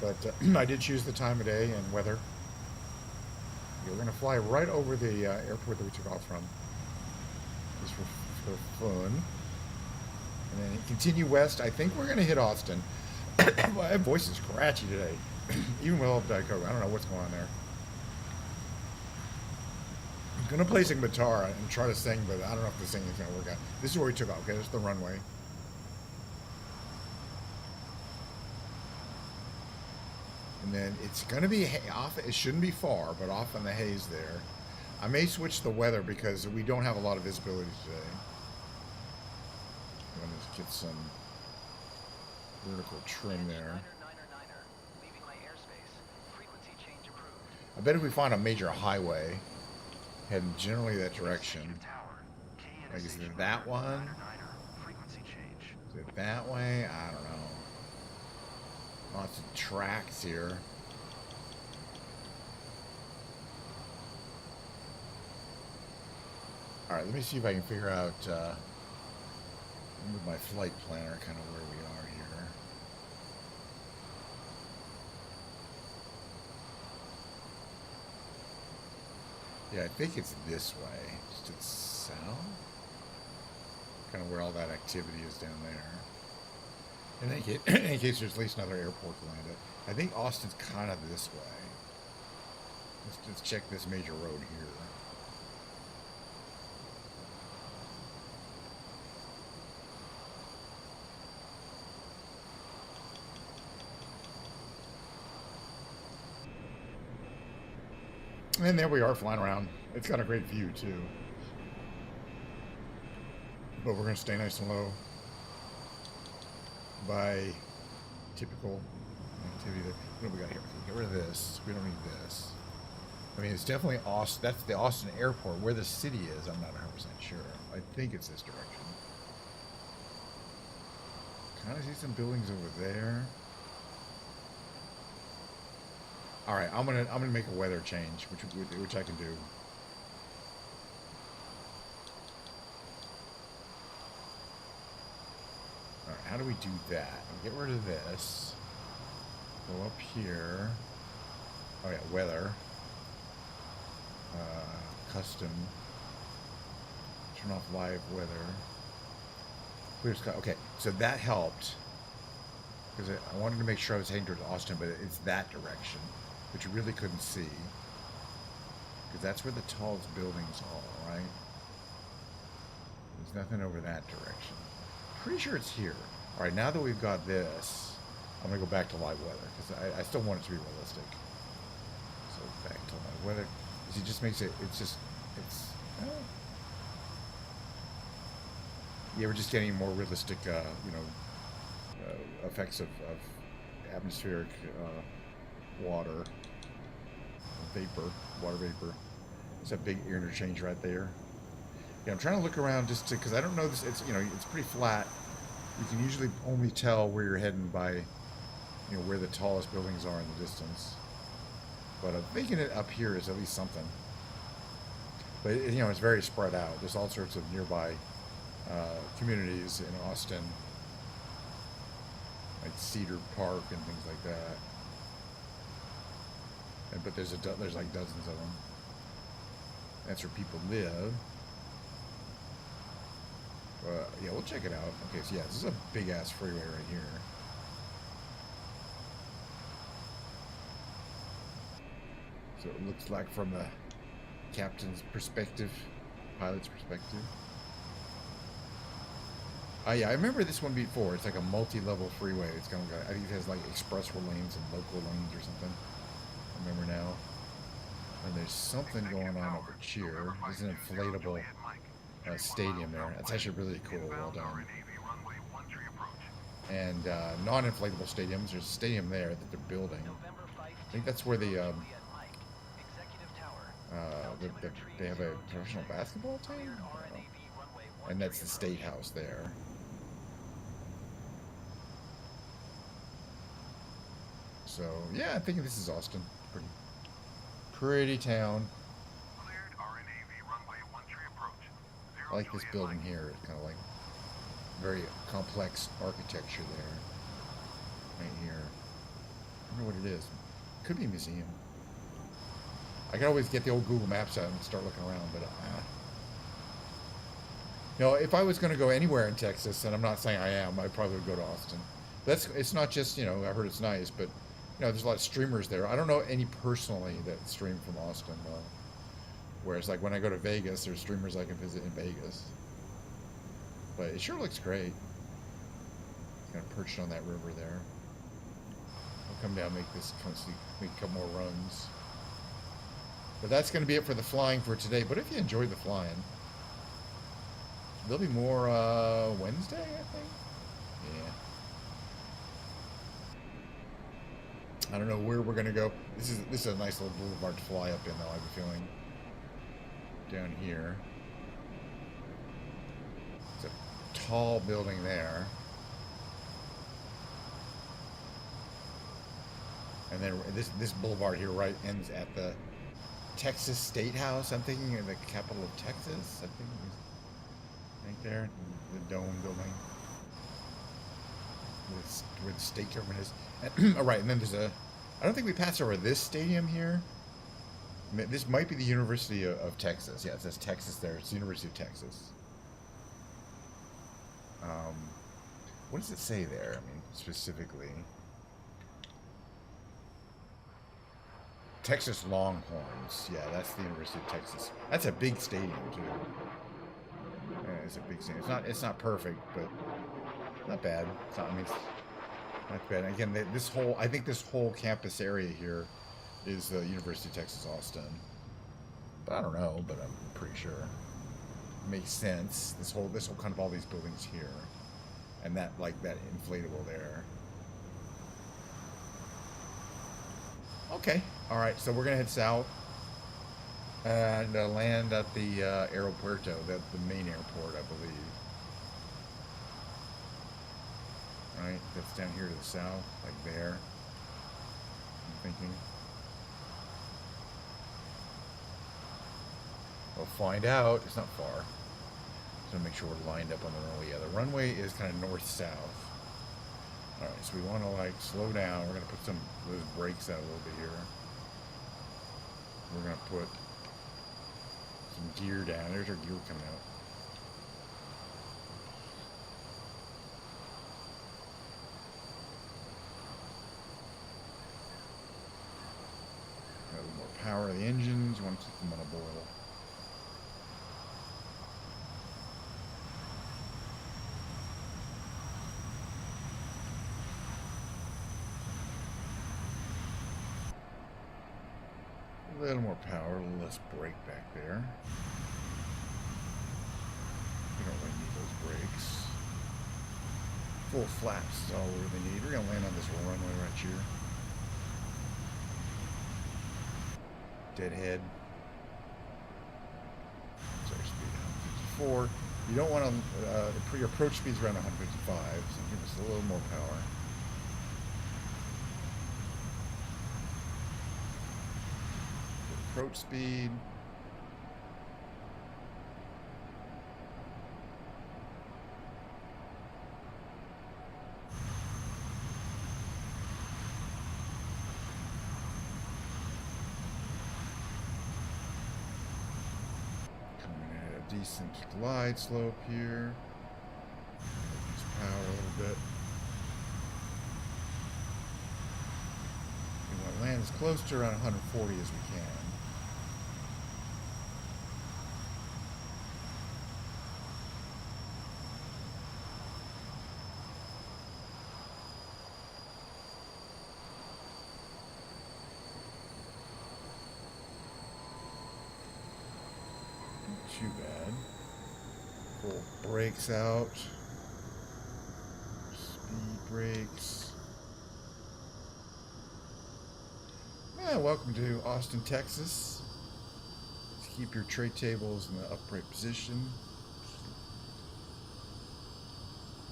But I did choose the time of day and weather. Yeah, we're gonna fly right over the airport that we took off from. Just for fun. And then continue west. I think we're gonna hit Austin. My voice is scratchy today. Even with all the Diet Coke. I don't know what's going on there. I'm gonna play some guitar and try to sing, but I don't know if the singing's gonna work out. This is where we took off. Okay, this is the runway. And then it's gonna be off. It shouldn't be far, but off in the haze there. I may switch the weather because we don't have a lot of visibility today. I'm gonna just get some vertical trim there. I bet if we find a major highway heading generally that direction, like is it that one? Is it that way? I don't know. Lots of tracks here. Alright, let me see if I can figure out with my flight planner kind of where we are here. Yeah, I think it's this way. Just to the south? Kind of where all that activity is down there. In any case, there's at least another airport to land at. I think Austin's kind of this way. Let's check this major road here. And there we are flying around. It's got a great view too. But we're going to stay nice and low. By typical activity there. What do we got here? Get rid of this. We don't need this. I mean, it's definitely Austin. That's the Austin airport. Where the city is, I'm not 100% sure. I think it's this direction. Kind of see some buildings over there. All right, I'm gonna make a weather change, which I can do. All right, how do we do that? Get rid of this. Go up here. Oh yeah, weather. Custom. Turn off live weather. Clear sky. Okay, so that helped. Because I wanted to make sure I was heading towards Austin, but it's that direction, which you really couldn't see. Because that's where the tallest buildings are, right? There's nothing over that direction. Pretty sure it's here. All right, now that we've got this, I'm going to go back to live weather, because I still want it to be realistic. So back to live weather. Because it just makes it, yeah, we're just getting more realistic, effects of atmospheric water vapor. It's a big interchange right there. Yeah, I'm trying to look around just to, because I don't know this. It's it's pretty flat. You can usually only tell where you're heading by, where the tallest buildings are in the distance. But making it up here is at least something. But it's very spread out. There's all sorts of nearby communities in Austin, like Cedar Park and things like that. But there's like dozens of them. That's where people live. Yeah, we'll check it out. Okay, so yeah, this is a big ass freeway right here. So it looks like from the captain's perspective, pilot's perspective. Yeah, I remember this one before. It's like a multi-level freeway. It's kind of, I think it has like express lanes and local lanes or something. I remember now. And there's something going on over here. There's an inflatable stadium there. That's actually really cool. Well done. and non-inflatable stadiums. There's a stadium there that they're building. I think that's where they have a professional basketball team, and that's the State House there. So yeah, I think this is Austin. Pretty town. I like this building here. It's kind of like very complex architecture there. Right here. I don't know what it is. Could be a museum. I can always get the old Google Maps out and start looking around, but no, if I was going to go anywhere in Texas, and I'm not saying I am, I probably would go to Austin. It's not just, I heard it's nice, but there's a lot of streamers there. I don't know any personally that stream from Austin, though. Whereas, like, when I go to Vegas, there's streamers I can visit in Vegas. But it sure looks great. Kind of perched on that river there. I'll come down, make a couple more runs. But that's going to be it for the flying for today. But if you enjoyed the flying, there'll be more Wednesday, I think. Yeah. I don't know where we're going to go. This is a nice little boulevard to fly up in, though, I have a feeling. Down here. It's a tall building there. And then this boulevard here right ends at the Texas State House. I'm thinking of the capital of Texas. I think right there, the dome building where the state government is. All right, and then there's I don't think we passed over this stadium here. This might be the University of Texas. Yeah, it says Texas there. It's the University of Texas. What does it say there? I mean, specifically. Texas Longhorns. Yeah, that's the University of Texas. That's a big stadium, too. Yeah, it's a big stadium. It's not perfect, but not bad. It's not bad. Again, I think this whole campus area here is the University of Texas Austin. But I don't know, but I'm pretty sure. It makes sense. This whole kind of all these buildings here. And that inflatable there. Okay. Alright, so we're gonna head south and land at the Aeropuerto, the main airport, I believe. Right, that's down here to the south, like there. I'm thinking. We'll find out. It's not far. Just want to make sure we're lined up on the runway. Yeah, the runway is kind of north-south. Alright, so we want to slow down. We're going to put those brakes out a little bit here. We're going to put some gear down. There's our gear coming out. Got a little more power of the engines. You want to keep them on a boil. A little more power, a little less brake back there. We don't really need those brakes. Full flaps is all we really need. We're going to land on this runway right here. Deadhead. That's our speed, 154. You don't want to, your approach speed's around 155, so give us a little more power. Approach speed. Coming at a decent glide slope here. Use power a little bit. We want to land as close to around 140 as we can. Too bad. Full brakes out. Speed breaks. Welcome to Austin, Texas. Let's keep your tray tables in the upright position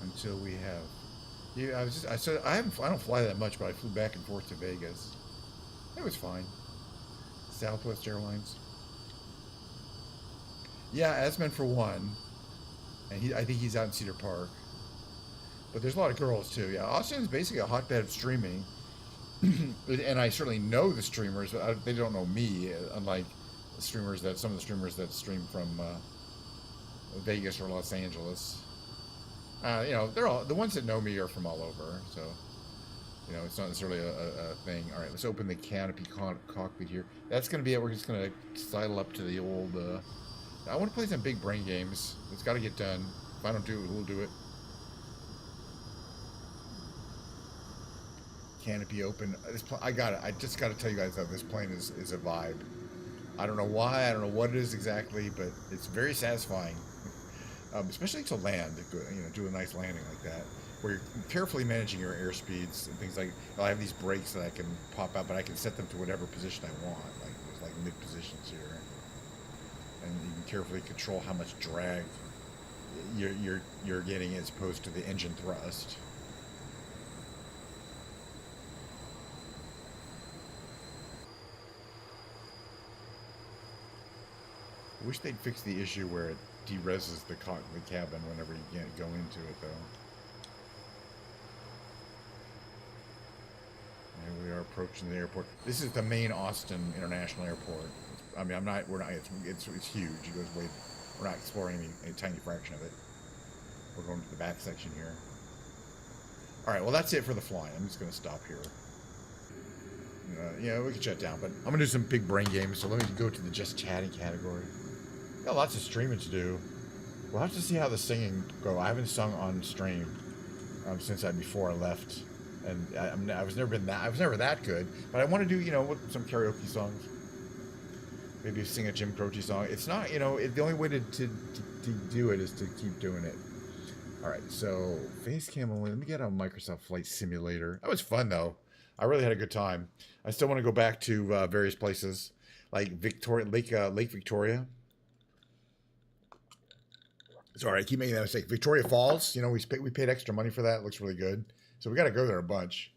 until we have. Yeah, I said I don't fly that much, but I flew back and forth to Vegas. It was fine. Southwest Airlines. Yeah, Esmond for one, and I think he's out in Cedar Park. But there's a lot of girls too. Yeah, Austin is basically a hotbed of streaming, and I certainly know the streamers, but they don't know me. Unlike the streamers some of the streamers that stream from Vegas or Los Angeles. They're all the ones that know me are from all over. So, it's not necessarily a thing. All right, let's open the canopy cockpit here. That's going to be it. We're just going to sidle up to the old. I want to play some big brain games. It's got to get done. If I don't do it, who'll do it? Canopy open. I got it. I just got to tell you guys that this plane is a vibe. I don't know why. I don't know what it is exactly, but it's very satisfying. Especially to land, do a nice landing like that, where you're carefully managing your airspeeds and things like. I have these brakes that I can pop out, but I can set them to whatever position I want. There's like mid positions here, and you can carefully control how much drag you're getting as opposed to the engine thrust. I wish they'd fix the issue where it de-reses the cabin whenever you can't go into it, though. And we are approaching the airport. This is the main Austin International Airport. I mean, we're not, it's huge. It goes way, we're not exploring any tiny fraction of it. We're going to the back section here. All right, well, that's it for the flying. I'm just going to stop here. We can shut down, but I'm going to do some big brain games, so let me go to the just chatting category. Got lots of streaming to do. We'll have to see how the singing go. I haven't sung on stream since before I left, and I was never that good. But I want to do some karaoke songs. Maybe sing a Jim Croce song. It's not the only way to do it is to keep doing it. All right, so face cam only. Let me get on Microsoft Flight Simulator. That was fun though. I really had a good time. I still want to go back to various places like Lake Victoria. Sorry, I keep making that mistake. Victoria Falls, we paid extra money for that. It looks really good. So we got to go there a bunch.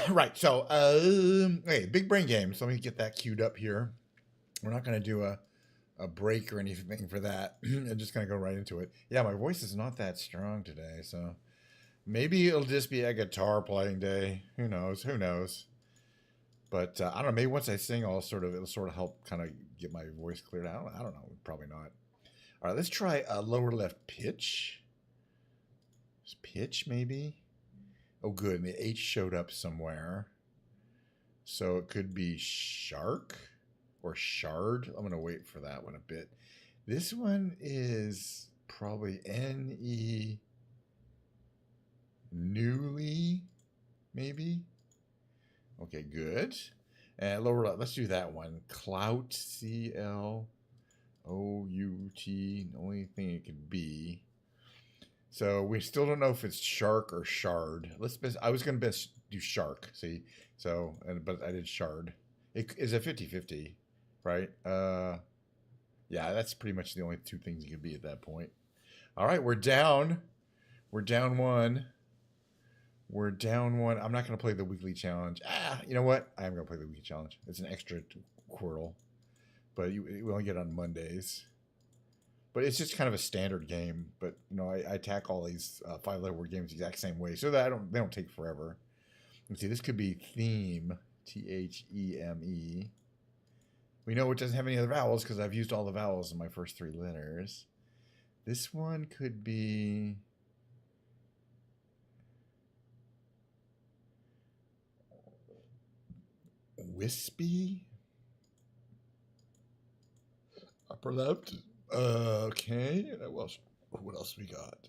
Right, so, hey, big brain game. So let me get that queued up here. We're not going to do a break or anything for that. I'm just going to go right into it. Yeah, my voice is not that strong today, so maybe it'll just be a guitar playing day. Who knows? But I don't know. Maybe once I sing, it'll sort of help kind of get my voice cleared out. I don't know. Probably not. All right, let's try a lower left pitch. Just pitch maybe. Oh, good. And the H showed up somewhere, so it could be shark or shard. I'm gonna wait for that one a bit. This one is probably NE newly, maybe. Okay, good. And lower left, let's do that one. Clout, CLOUT. The only thing it could be. So we still don't know if it's shark or shard. I was going to best do shark, see? So, but I did shard. It is a 50-50, right? Yeah, that's pretty much the only two things it could be at that point. All right, we're down. We're down one. I'm not going to play the weekly challenge. You know what? I am going to play the weekly challenge. It's an extra Quirtle. But we only get it on Mondays. But it's just kind of a standard game. But, I attack all these 5-letter word games the exact same way. So that they don't take forever. Let's see, this could be theme. THEME. We know it doesn't have any other vowels because I've used all the vowels in my first 3 letters. This one could be... wispy. Upper left. Okay. What else we got?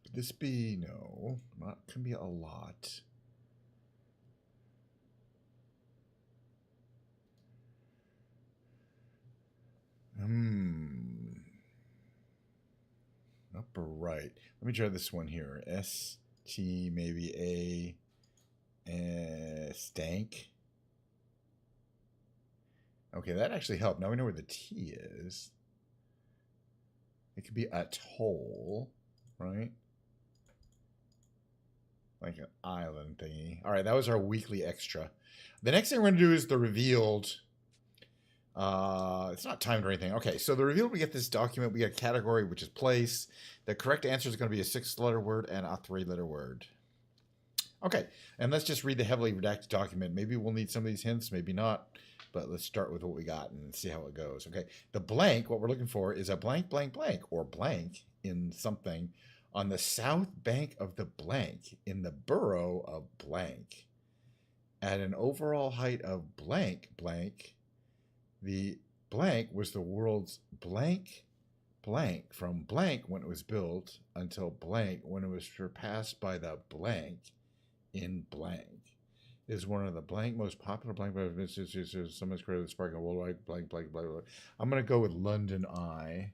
Could this be no? Not can be a lot. upper right. Let me try this one here. S-T, maybe A, stank. Okay, that actually helped. Now we know where the T is. It could be atoll, right? Like an island thingy. All right, that was our weekly extra. The next thing we're going to do is the revealed. It's not timed or anything. Okay, so the revealed, we get this document. We get a category, which is place. The correct answer is going to be a 6-letter word and a 3-letter word. Okay, and let's just read the heavily redacted document. Maybe we'll need some of these hints, maybe not. But let's start with what we got and see how it goes. Okay, the blank, what we're looking for is a blank, blank, blank, or blank in something on the south bank of the blank in the borough of blank. At an overall height of blank, blank, the blank was the world's blank, blank, from blank when it was built until blank when it was surpassed by the blank in blank. Is one of the blank most popular blank some is created sparking worldwide blank blank blank blank. I'm gonna go with London Eye.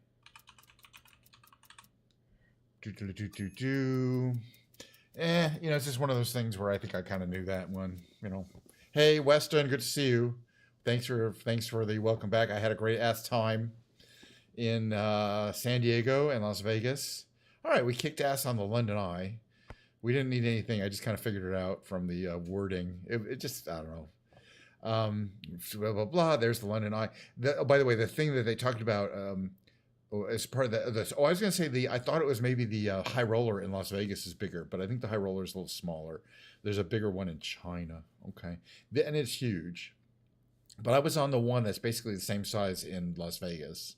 It's just one of those things where I think I kind of knew that one. Hey Weston, good to see you. Thanks for the welcome back. I had a great ass time in San Diego and Las Vegas. All right, we kicked ass on the London Eye. We didn't need anything. I just kind of figured it out from the wording. It just, I don't know. Blah, blah, blah. There's the London Eye. By the way, the thing that they talked about as part of I was going to say I thought it was maybe the high roller in Las Vegas is bigger, but I think the high roller is a little smaller. There's a bigger one in China. Okay. And it's huge. But I was on the one that's basically the same size in Las Vegas.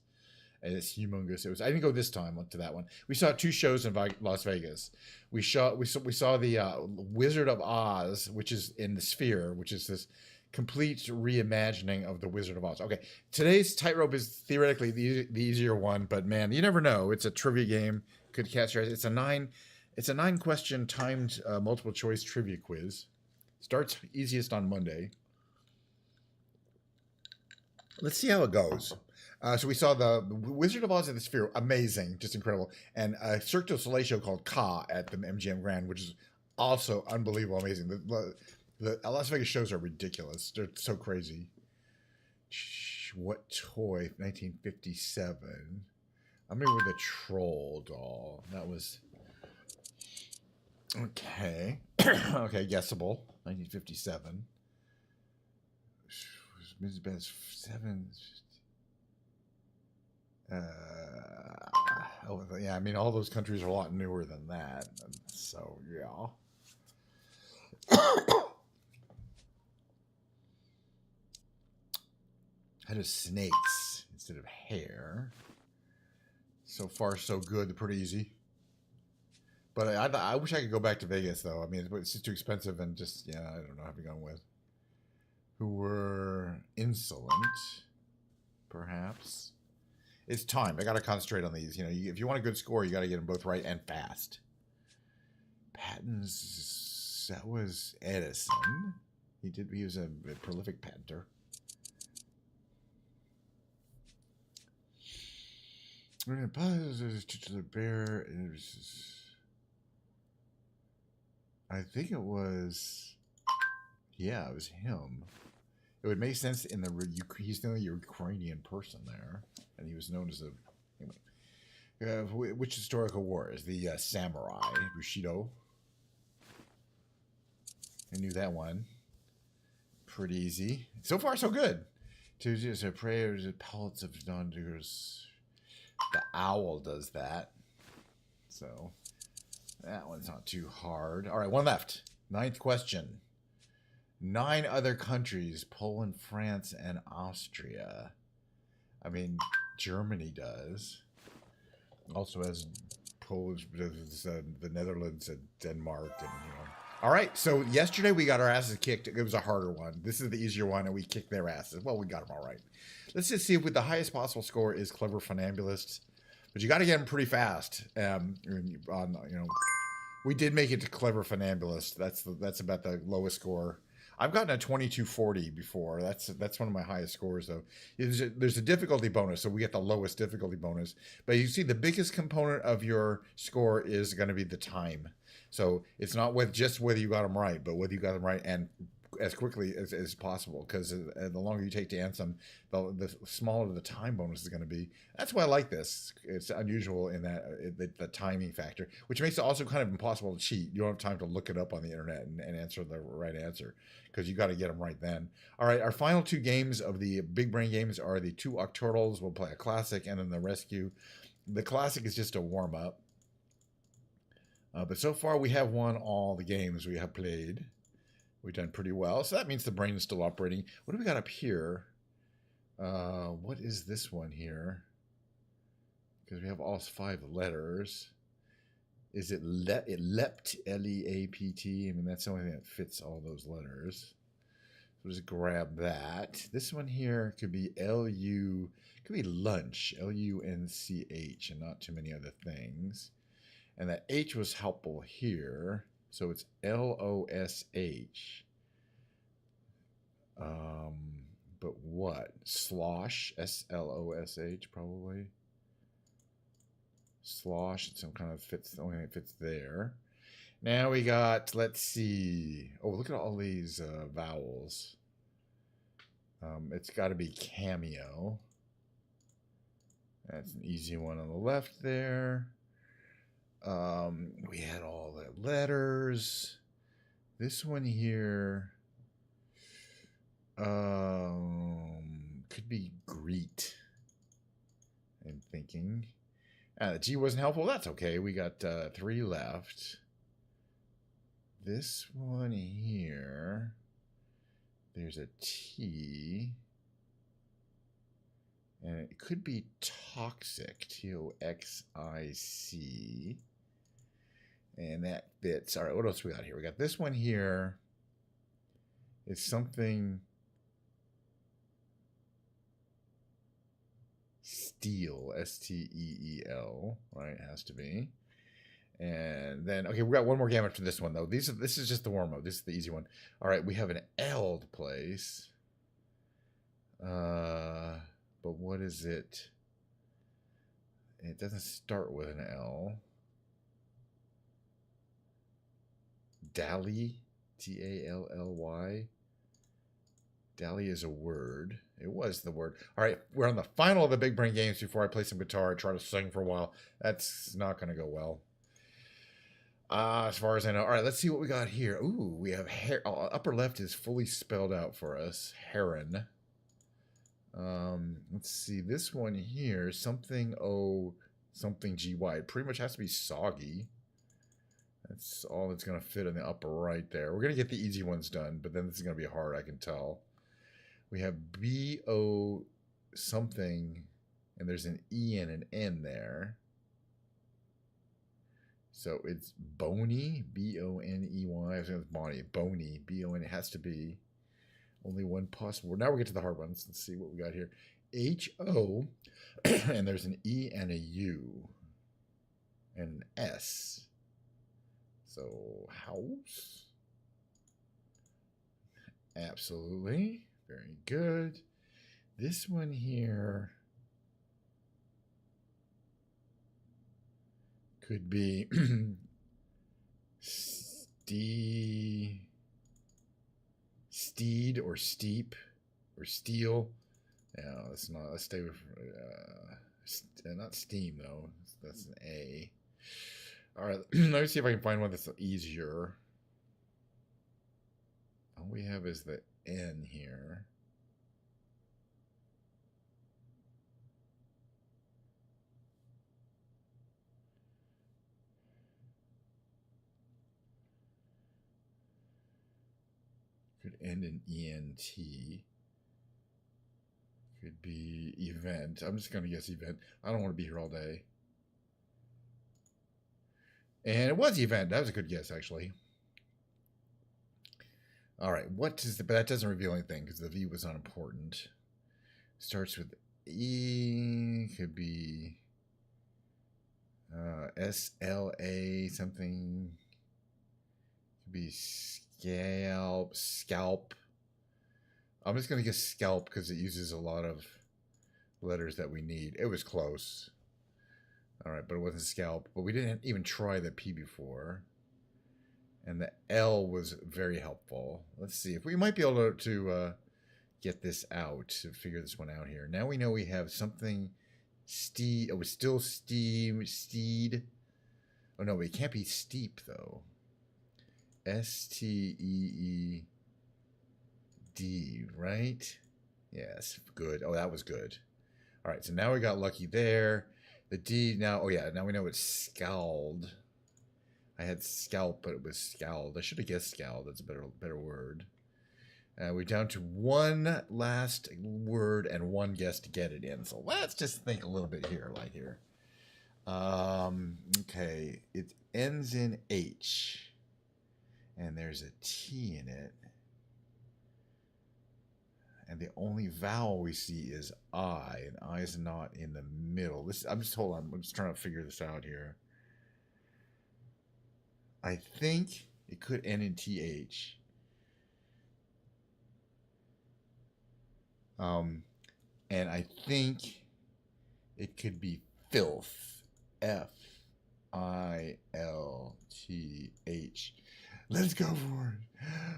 And it's humongous. I didn't go this time to that one. We saw 2 shows in Las Vegas. We saw the Wizard of Oz, which is in the Sphere, which is this complete reimagining of the Wizard of Oz. Okay, today's tightrope is theoretically the easier one, but man, you never know. It's a trivia game. Could catch your eyes. It's a 9-question timed multiple choice trivia quiz. Starts easiest on Monday. Let's see how it goes. So we saw the Wizard of Oz in the Sphere, amazing, just incredible, and a Cirque du Soleil show called Ka at the MGM Grand, which is also unbelievable, amazing. The Las Vegas shows are ridiculous; they're so crazy. What toy? 1957. I'm gonna go with the Troll doll. That was okay. Okay, guessable. 1957. Mrs. Ben's 7. Yeah, I mean, all those countries are a lot newer than that. So, yeah. Head of snakes instead of hair. So far, so good. They're pretty easy. But I wish I could go back to Vegas, though. I mean, it's just too expensive and just, yeah, I don't know how to be going with. Who were insolent, perhaps. It's time. I got to concentrate on these. If you want a good score, you got to get them both right and fast. Patents. That was Edison. He was a prolific patenter. The bear. I think it was. Yeah, it was him. It would make sense he's the only Ukrainian person there, and he was known as which historical war is the samurai Bushido? I knew that one. Pretty easy. So far, so good. Tuesdays are prayers and pellets of non-doers. The owl does that. So that one's not too hard. All right, one left. 9th question. 9 other countries, Poland, France, and Austria. I mean, Germany does. Also has Polish, the Netherlands, and Denmark, and All right, so yesterday we got our asses kicked. It was a harder one. This is the easier one, and we kicked their asses. Well, we got them all right. Let's just see if the highest possible score is Clever Funambulist. But you got to get them pretty fast. We did make it to Clever Funambulist. That's about the lowest score. I've gotten a 2240 before. That's one of my highest scores, though. There's a difficulty bonus, so we get the lowest difficulty bonus. But you see, the biggest component of your score is going to be the time. So it's not with just whether you got them right, but whether you got them right and as quickly as possible. Because the longer you take to answer them, the smaller the time bonus is going to be. That's why I like this. It's unusual in that the timing factor, which makes it also kind of impossible to cheat. You don't have time to look it up on the internet and answer the right answer because you got to get them right then. All right, our final two games of the Big Brain games are the two Octordals. We'll play a classic and then the rescue. The classic is just a warm up. But so far we have won all the games we have played. We've done pretty well. So that means the brain is still operating. What do we got up here? What is this one here? Because we have all 5 letters. Is it leapt? L-E-A-P-T? I mean, that's the only thing that fits all those letters. So just grab that. This one here could be L-U, could be lunch, L-U-N-C-H, and not too many other things. And that H was helpful here. So it's L-O-S-H. But what? Slosh, S-L-O-S-H, probably. Slosh, some kind of fits, the only thing that fits there. Now we got, let's see. Oh, look at all these vowels. It's got to be cameo. That's an easy one on the left there. We had all the letters. This one here could be greet. I'm thinking. The G wasn't helpful. That's okay. We got 3 left. This one here, there's a T. And it could be toxic, T-O-X-I-C. And that fits. All right, what else we got here? We got this one here. It's something steel, S-T-E-E-L, right? It has to be. And then, okay, we got one more game after this one, though. This is just the warm-up. This is the easy one. All right, we have an L to place. But what is it? It doesn't start with an L. Dally, T-A-L-L-Y. Dally is a word. It was the word. All right, we're on the final of the Big Brain games before I play some guitar and try to sing for a while. That's not going to go well. As far as I know. All right, let's see what we got here. Ooh, we have upper left is fully spelled out for us. Heron. Let's see. This one here, something O, something GY. It pretty much has to be soggy. That's all that's going to fit in the upper right there. We're going to get the easy ones done, but then this is going to be hard, I can tell. We have B-O something, and there's an E and an N there. So it's Boney, B-O-N-E-Y. I was going to Bonnie, Boney, B-O-N. It has to be only one possible. Now we get to the hard ones. Let's see what we got here. H-O, and there's an E and a U, and an S. So house. Absolutely. Very good. This one here could be steed or steep or steel. No, that's not. Let's stay with not steam though. That's an A. All right, let me see if I can find one that's easier. All we have is the N here. Could end in ENT. Could be event. I'm just going to guess event. I don't want to be here all day. And it was event. That was a good guess, actually. All right. What is the... But that doesn't reveal anything because the V was unimportant. Starts with E. Could be SLA something. Could be Scalp. I'm just going to guess scalp because it uses a lot of letters that we need. It was close. All right, but it wasn't scalp. But we didn't even try the P before. And the L was very helpful. Let's see if we might be able to get this out, to figure this one out here. Now we know we have something steed. Oh, it's still steed. Oh, no, it can't be steep, though. Steed, right? Yes, good. Oh, that was good. All right, so now we got lucky there. The D now, oh yeah, now we know it's scald. I had scalp, but it was scald. I should have guessed scald. That's a better word. We're down to one last word and one guess to get it in. So let's just think a little bit here, okay, it ends in H, and there's a T in it, and the only vowel we see is I, and I is not in the middle. I'm just trying to figure this out here. I think it could end in TH. And I think it could be filth. Filth. Let's go for it.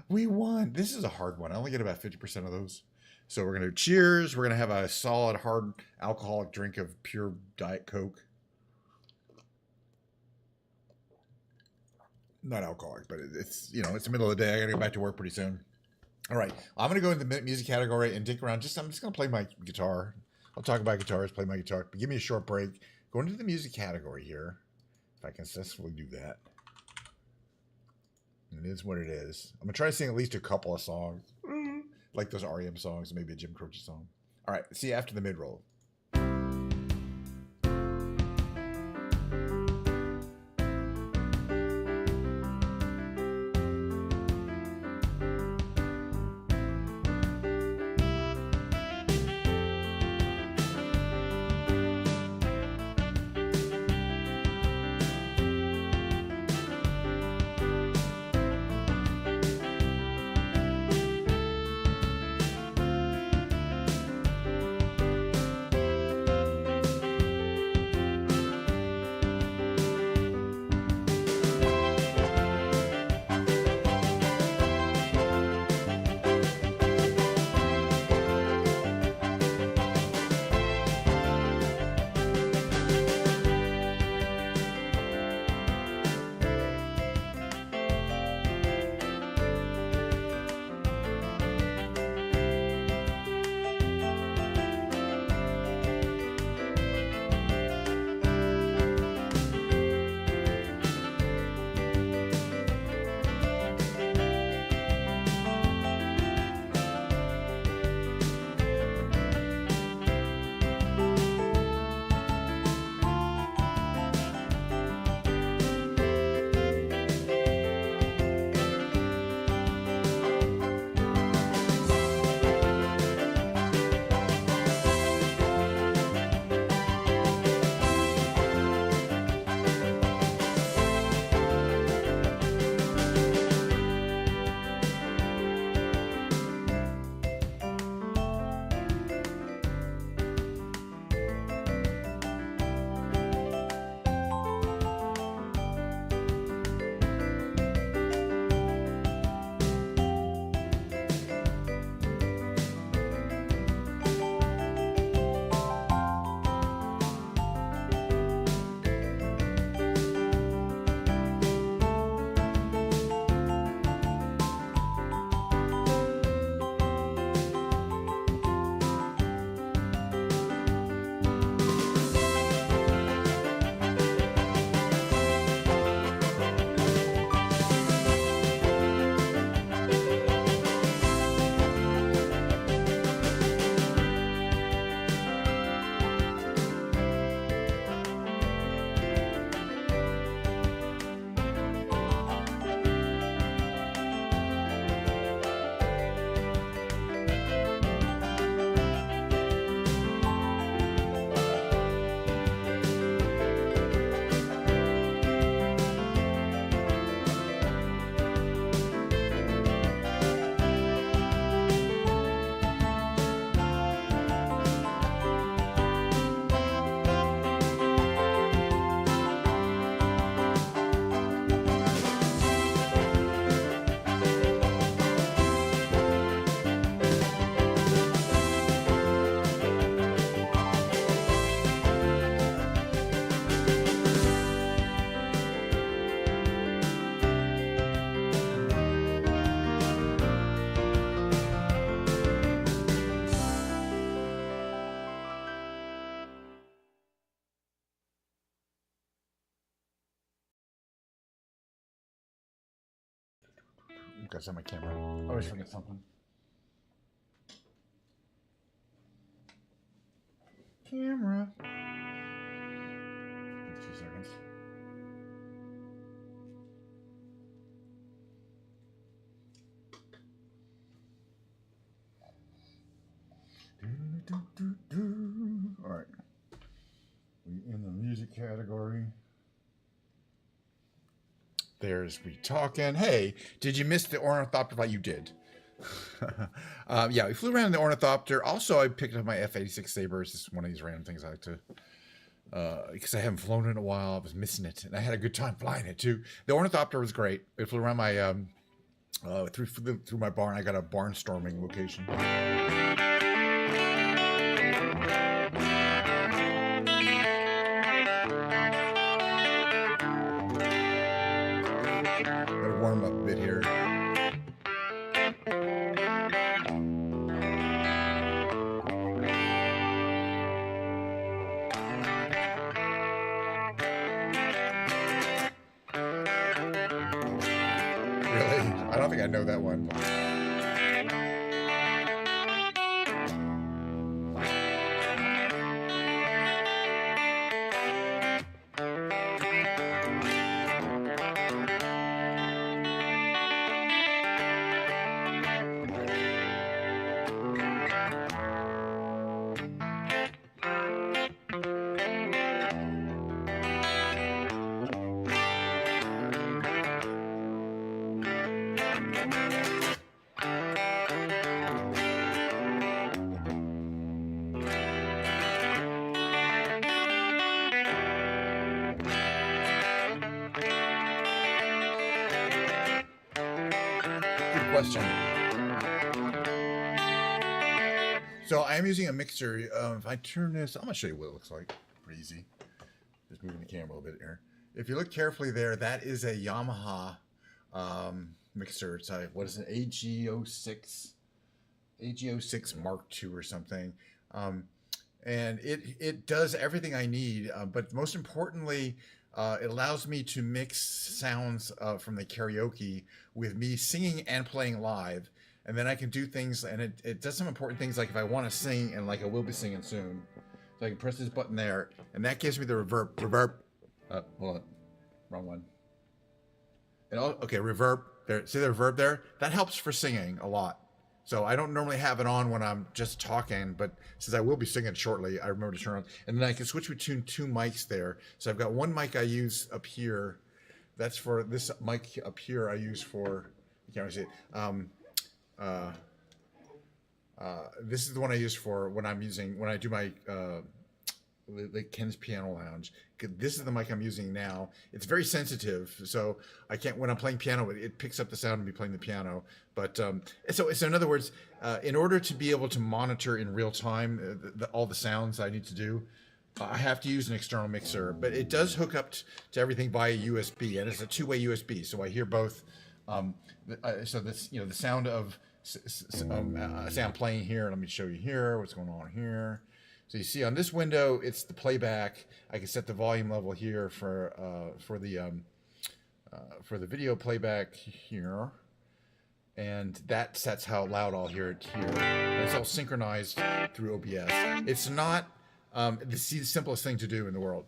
We won. This is a hard one. I only get about 50% of those. So we're going to cheers. We're going to have a solid, hard alcoholic drink of pure Diet Coke. Not alcoholic, but it's, it's the middle of the day. I got to go back to work pretty soon. All right, I'm going to go into the music category and dig around. I'm just going to play my guitar. I'll talk about guitars, play my guitar. But give me a short break. Go into the music category here, if I can successfully do that. It is what it is. I'm going to try to sing at least a couple of songs, like those REM songs, maybe a Jim Croce song. All right, see you after the mid-roll. Gotta set my camera. I always forget something. Camera. 2 seconds. All right. We in the music category. There's We Talkin'. Hey, did you miss the ornithopter flight? You did. Yeah, we flew around in the ornithopter. Also, I picked up my F-86 Sabre. It's just one of these random things I like to, because I haven't flown in a while. I was missing it, and I had a good time flying it too. The ornithopter was great. It flew around my through my barn. I got a barnstorming location. Gotta warm up a bit here. I don't think I know that one. Good question. So I am using a mixer. If I turn this, I'm gonna show you what it looks like. Pretty easy. Just moving the camera a little bit here. If you look carefully there, that is a Yamaha mixer. It's a, what is it, AG06 Mark II or something. And it does everything I need, but most importantly, it allows me to mix sounds from the karaoke with me singing and playing live. And then I can do things, and it does some important things, like if I want to sing, and like I will be singing soon. So I can press this button there, and that gives me the reverb. Hold on, wrong one. And okay, reverb there. See the reverb there? That helps for singing a lot. So I don't normally have it on when I'm just talking, but since I will be singing shortly, I remember to turn on. And then I can switch between 2 mics there. So I've got one mic I use up here. That's for this mic up here I use for, you can't really see it. This is the one I use for when I do my like Ken's Piano Lounge. This is the mic I'm using now. It's very sensitive, so I can't, when I'm playing piano, it picks up the sound of me playing the piano. But so in other words, in order to be able to monitor in real time all the sounds I need to do, I have to use an external mixer. But it does hook up to everything via USB, and it's a 2-way USB, so I hear both. So this, the sound of say I'm playing here. Let me show you here what's going on here. So you see on this window, it's the playback. I can set the volume level here for the video playback here, and that sets how loud I'll hear it here. And it's all synchronized through OBS. It's not the simplest thing to do in the world,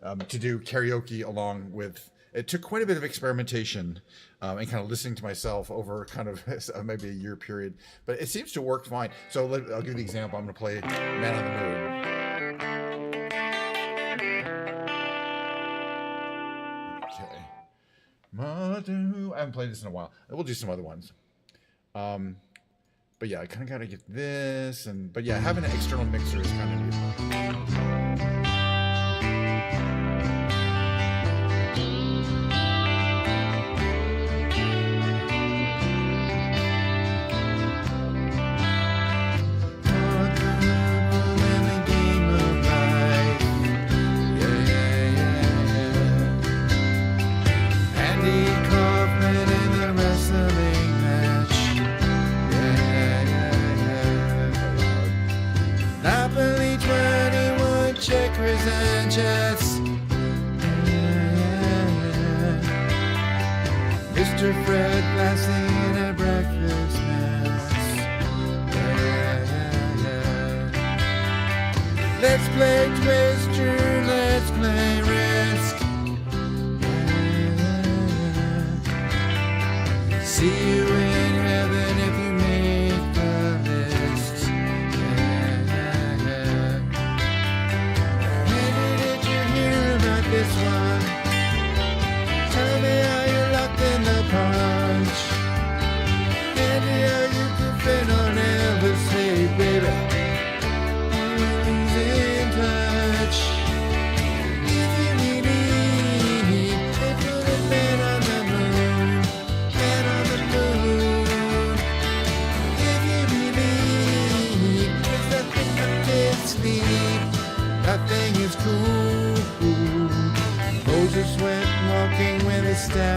to do karaoke along with. It took quite a bit of experimentation and kind of listening to myself over kind of maybe a year period, but it seems to work fine. So I'll give you the example. I'm going to play Man on the Moon. Okay. I haven't played this in a while. We'll do some other ones. But yeah, I kind of got to get this, but yeah, having an external mixer is kind of useful. Checkers and jets. Mr. Fred Lassie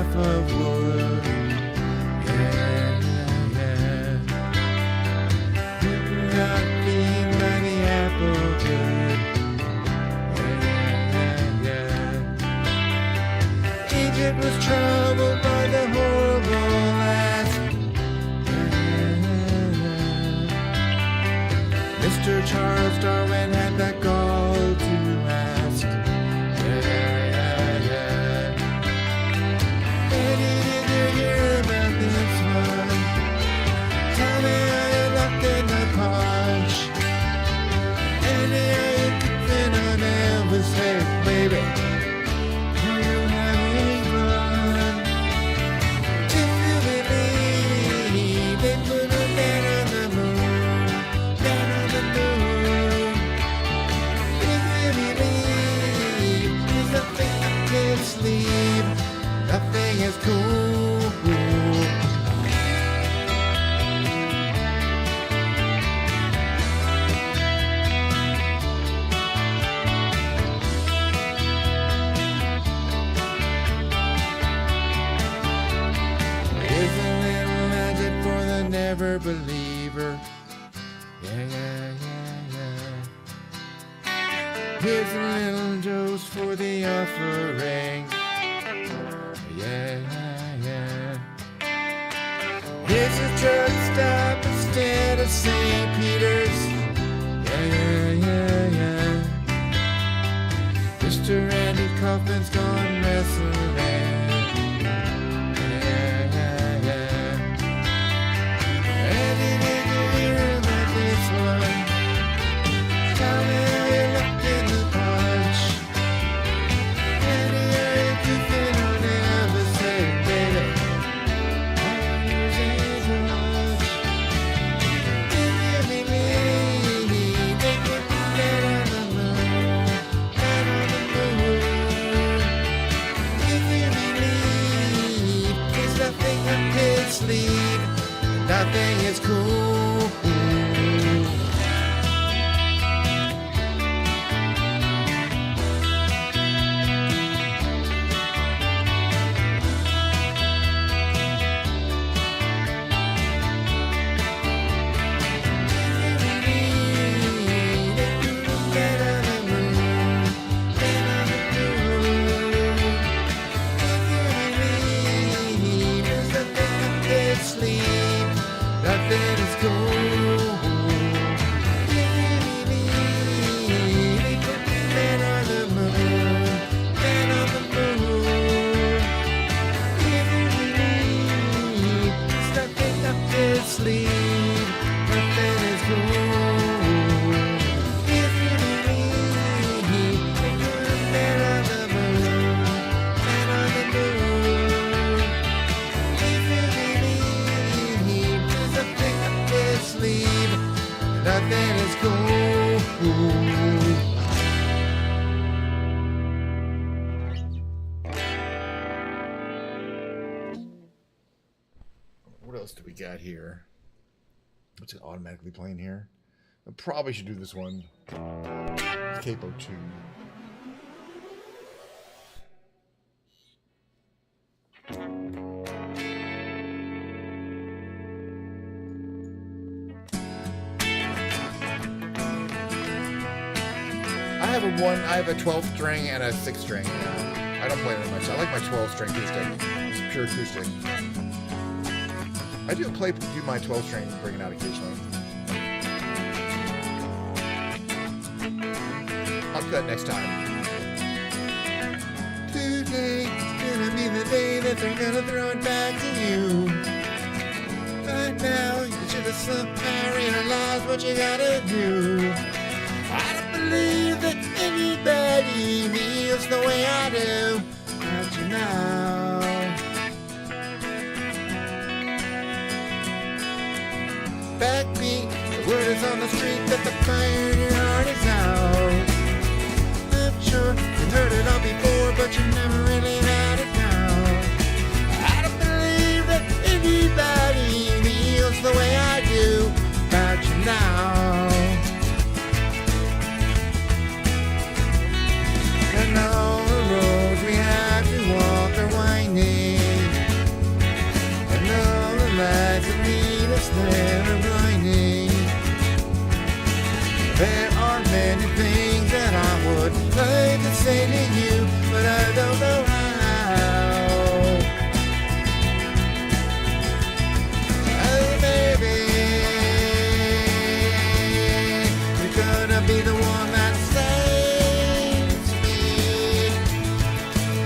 half of wood. Yeah, yeah, yeah. Not being by the apple good. Yeah, yeah. Egypt was troubled by the horrible last. Mr. Charles Darwin had the gall to ask. Eddie, did you hear about this one? Tell me how you locked in the punch. Eddie, are you keeping on Elvis' head, baby? Are you having fun? Do you believe they put a man on the moon? Man on the moon. If you believe there's nothing I can't sleep, nothing is cool. Here's a little magic for the never believer. Yeah, yeah, yeah, yeah. Here's a little dose for the offering. Yeah, yeah, yeah. Here's a truck stop instead of St. Peter's. Yeah, yeah, yeah, yeah. Mr. Andy Kaufman's gone wrestling. Yeah, yeah, yeah. Andy, did you hear about this one? Tell me how you looked in the punch. Andy, are you keeping on Elvis' head, baby? Are you using drugs? If you believe they put the man on the moon, man on the moon. If you believe there's nothing I can sleep, nothing is cool. Sleep, nothing is cool. They put the man on the moon, man on the moon. If you believe there's nothing up to sleep, nothing is cool. If you believe they put the man on the moon, man on the moon. If you believe there's nothing up to sleep, nothing is cool. What else do we got here? What's it automatically playing here? I probably should do this one. It's Capo 2. I have a 12th string and a 6th string. I don't play it much. I like my 12th string acoustic. It's pure acoustic. I do my 12th string, bring it out occasionally. I'll do that next time. Today's gonna be the day that they're gonna throw it back to you. Right now, you should have somehow realized what you gotta do. I don't believe that anybody feels the way I do about you now. Backbeat, the word is on the street that the fire in your heart is out. I'm sure you've heard it all before, but you never really had it down. I don't believe that anybody feels the way I do about you now. And all the roads we have to walk are winding. that are blinding. There are many things that I would like to say to you, but I don't know how. Maybe you're gonna be the one that saves me.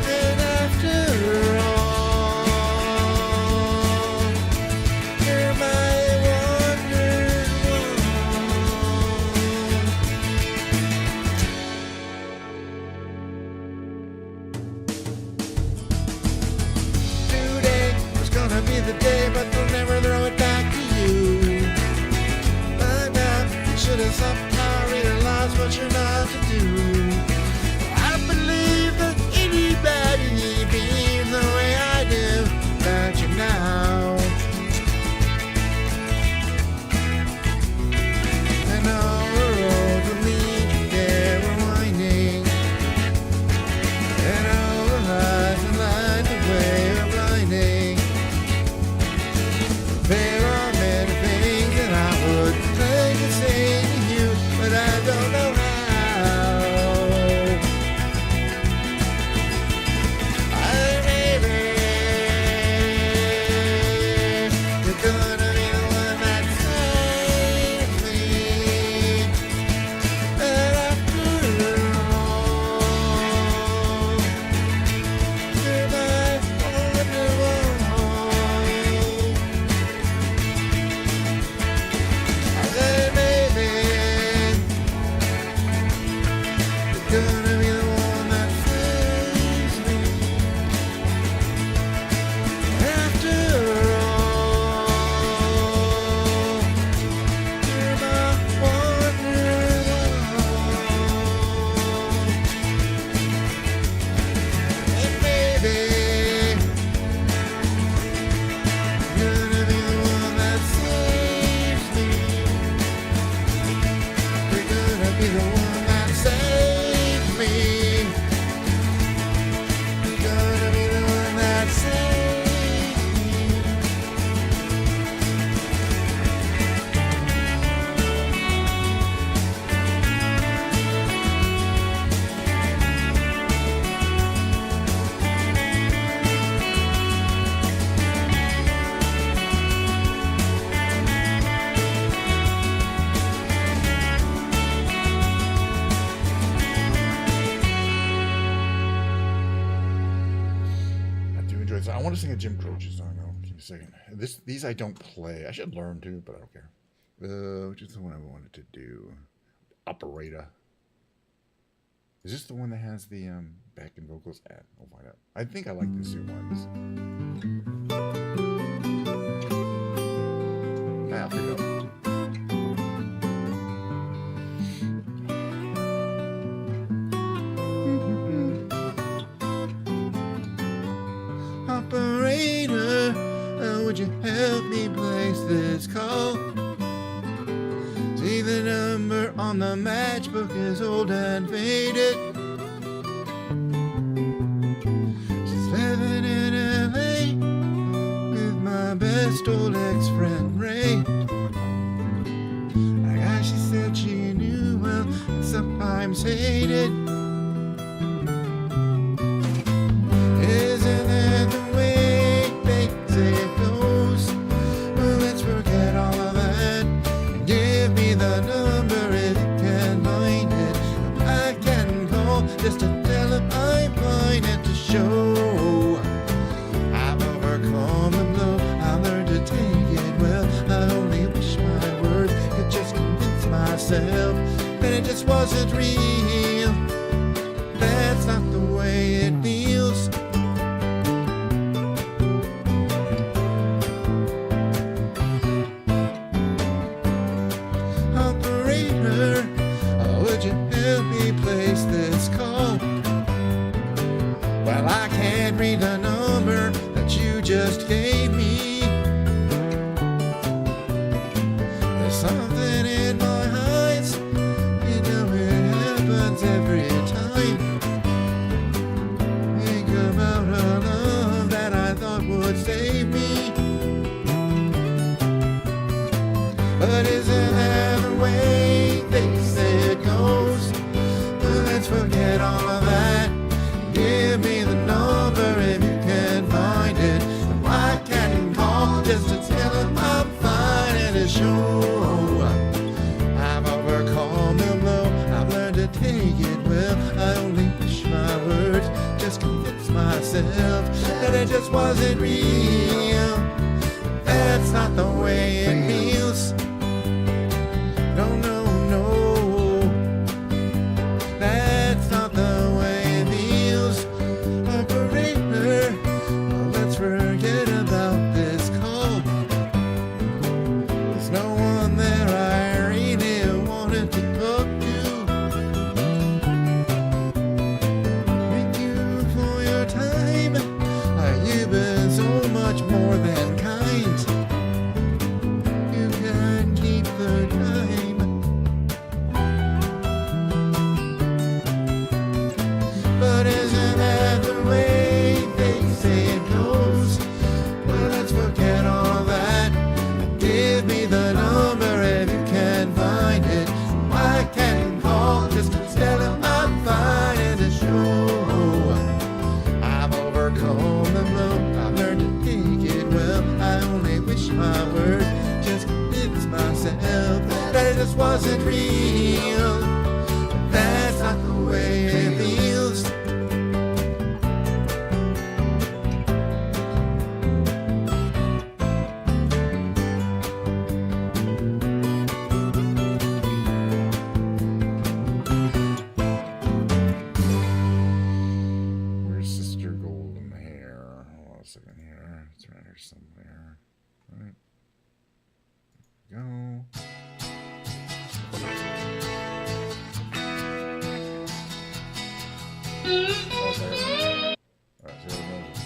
And after all, you're my wonder woman. Today was gonna be the day, but they'll never throw it back to you. But now you should have somehow realized what you're not to do. I believe that anybody feels the way I do about you now. And all the roads will lead you there are winding. And all the lights and light the way are blinding. There are many things that I would like to say to you, but I don't know how. Maybe you're gonna be the one that saves me. And after all, you're my wonder woman. Then maybe you're gonna be the one that saves me. After all, you're my wonder woman. And maybe you're gonna be the one that saves me. You're gonna be the one that saves me. You're gonna be the one that saves me. I do enjoy this. I want to sing a Jim Croce song though. Give me a second. These I don't play. I should learn to, but I don't care. Which is the one I wanted to do? Operator. Is this the one that has the backing vocals? We'll find out. I think I like the Zoo ones. I'll pick it up. Operator, would you help me place this call? See, the number on the matchbook is old and faded. She's living in LA with my best old ex-friend Ray. A guy she said she knew well and sometimes hated. Isn't that the way they say it goes? Well, let's forget all of that and give me the number if you can find it. I can call just to tell him I'm fine and to show I've overcome the blow. I learned to take it well. I only wish my words could just convince myself that it just wasn't real. That's not the way it feels. Operator, would you help me place this call? Well, I can't read the number that you just gave me. There's something in my eyes, you know it happens every time. Think about a love that I thought would save me. But isn't that the way they say it goes? Well, let's forget all of that. Give me the number if you can find it. And why can't you call just to tell them I'm fine at a show? I've overcome the blow, I've learned to take it well. I only wish my words just convince myself that it just wasn't real. That's not the way it feels. No, no, no. That's not the way it feels. Operator, let's forget about this call. There's no one there I really wanted to talk to. Thank you for your time. You've been so much more than kind. You can keep the time. But isn't that the way they say it goes? Well, let's forget all that. Give me the number if you can find it. Why can't you call just to tell them I'm fine at the show? I've overcome the blow, I've learned to take it well. I only wish my words just convince myself that it just wasn't real. That's not the way it feels. Where's Sister Golden Hair? Hold on a second here. It's around here somewhere. Right. Go. Oh, there. All right, so there it goes.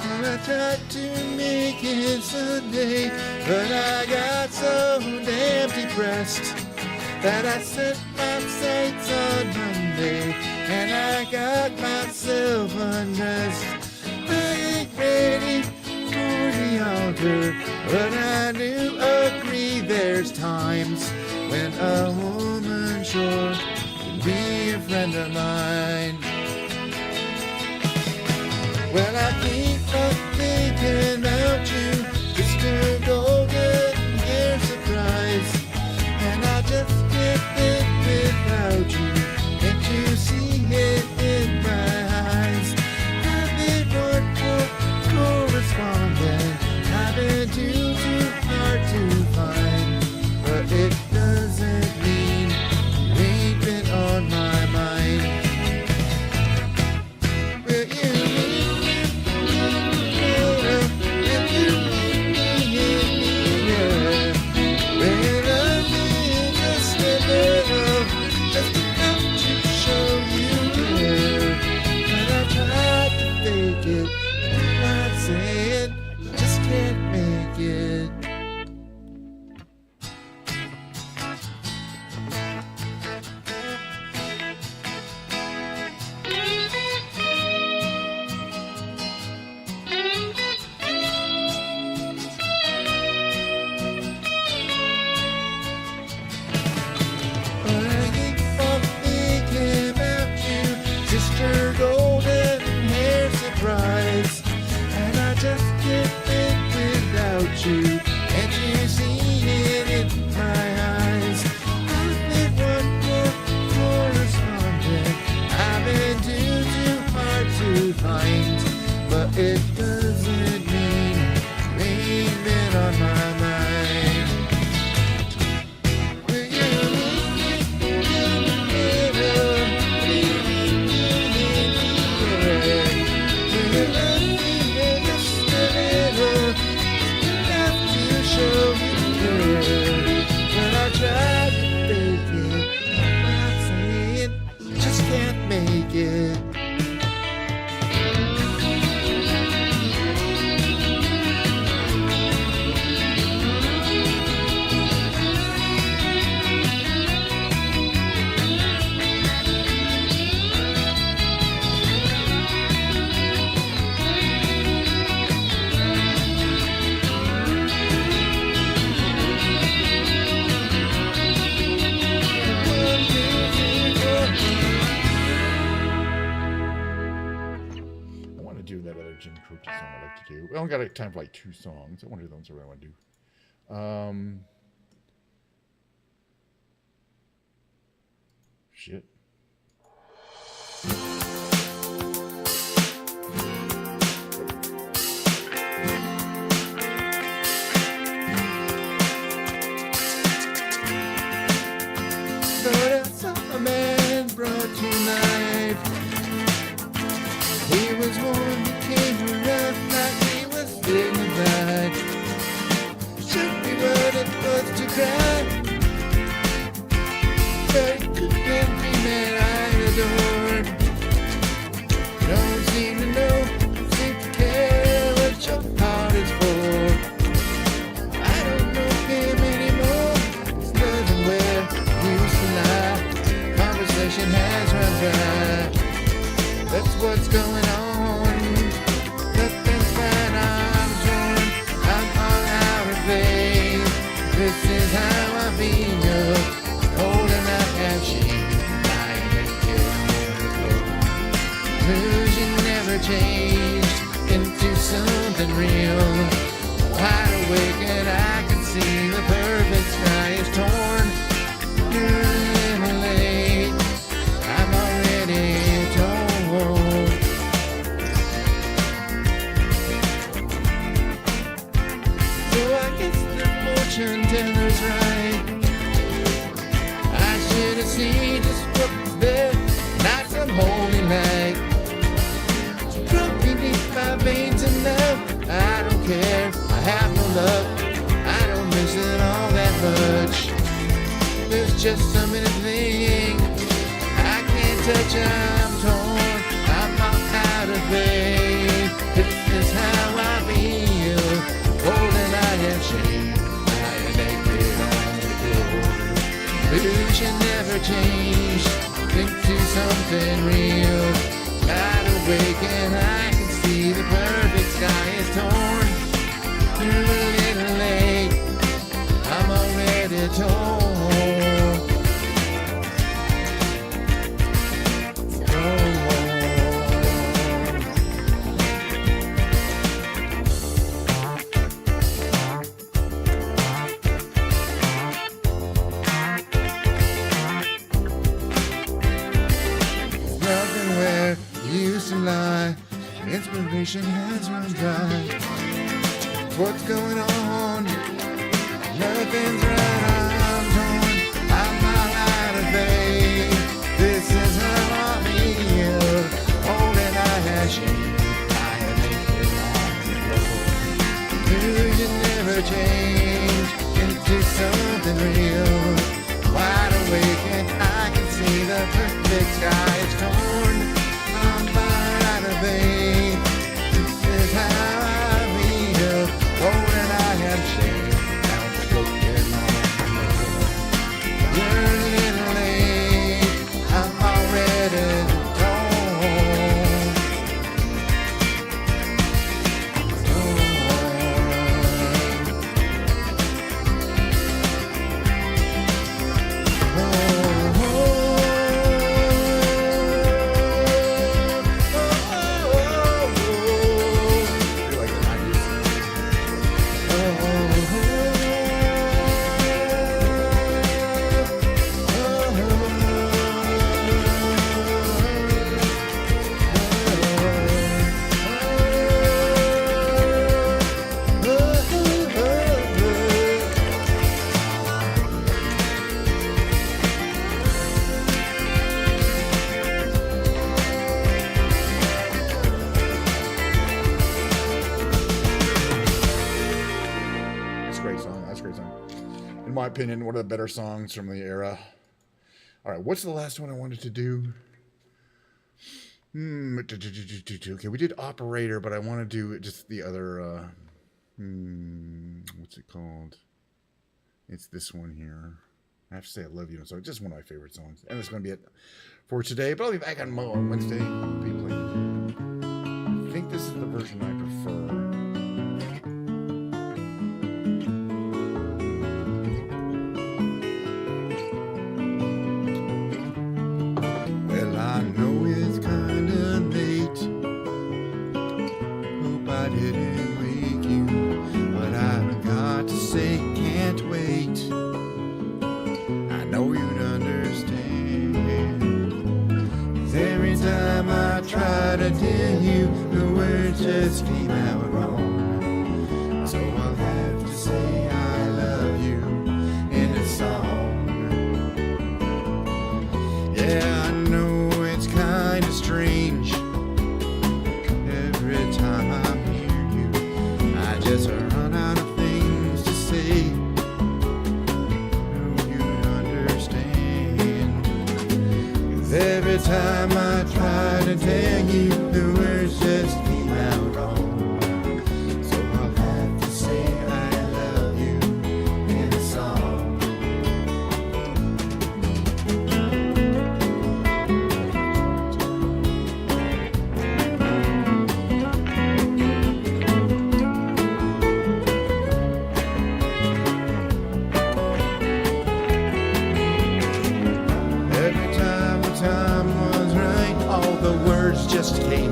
Well, I tried to make it Sunday, but I got so damn depressed that I set my sights on Monday, and I got myself undressed. I ain't ready for the altar, but I do agree there's times when a woman sure can be a friend of mine. Well, I keep on thinking about you, Mr. Golden Hair Surprise, and I just can't live without you. Can't you see it in my eyes? I've been one for correspondent, I've been too hard to find, but it doesn't mean you ain't been on my mind. Will you song I like to do. We only got time for like 2 songs. I wonder if that's what I want to do. Shit. Thought I saw a man brought to life. He was warm, he came around like he was dignified. Should be what it was to cry. But it couldn't be man I adored. Don't seem to know, seem to care what your heart is for. I don't know him anymore. It's nothing where he used to lie. Conversation has run dry. That's what's going on. Nothing's fine, I'm torn. I'm all out of faith. This is how I feel. Holding my passion, lying naked on the floor. Illusion never changed into something real. Wide awake and I can see the perfect sky is torn. You're a little late. I'm already torn. So I guess the fortune teller's right. I should have seen just what was there, not some holy light. Drunk beneath my veins and love. I don't care, I have no love. I don't miss it all that much. There's just so many things I can't touch. I'm torn, I'm all out of faith. This is how I feel. Holding I am shame, I am naked on the floor. Illusion never changed into something real. Wide awake and I can see the perfect sky is torn. You're a little late, I'm already torn. Nothing where you used to lie. Inspiration has run dry. What's going on? Nothing's right, I'm torn. I'm all out of faith. This is how I feel. Holding I have shame. I am naked on the floor. Illusion never changed into something real. Wide awake and I can see the perfect sky is torn. I'm far out of faith. This is how I feel. Holding I have shame. Now it's broken on the floor. You're a little late. I'm already torn. In my opinion, one of the better songs from the era. All right, what's the last one I wanted to do? Okay, we did Operator, but I want to do just the other. What's it called? It's this one here. I have to say I love you. So it's just one of my favorite songs, and it's going to be it for today. But I'll be back on Wednesday. I think this is the version I prefer. Well, I know it's kinda late. Hope I'd words just came out wrong. So I'll have to say I love you in a song. Yeah, I know it's kind of strange. Every time I hear you, I just run out of things to say. Oh, you'd understand. 'Cause every time I try to tell you, the words just came out wrong. So I'll have to say I love you in a song. Every time the time was right, all the words just came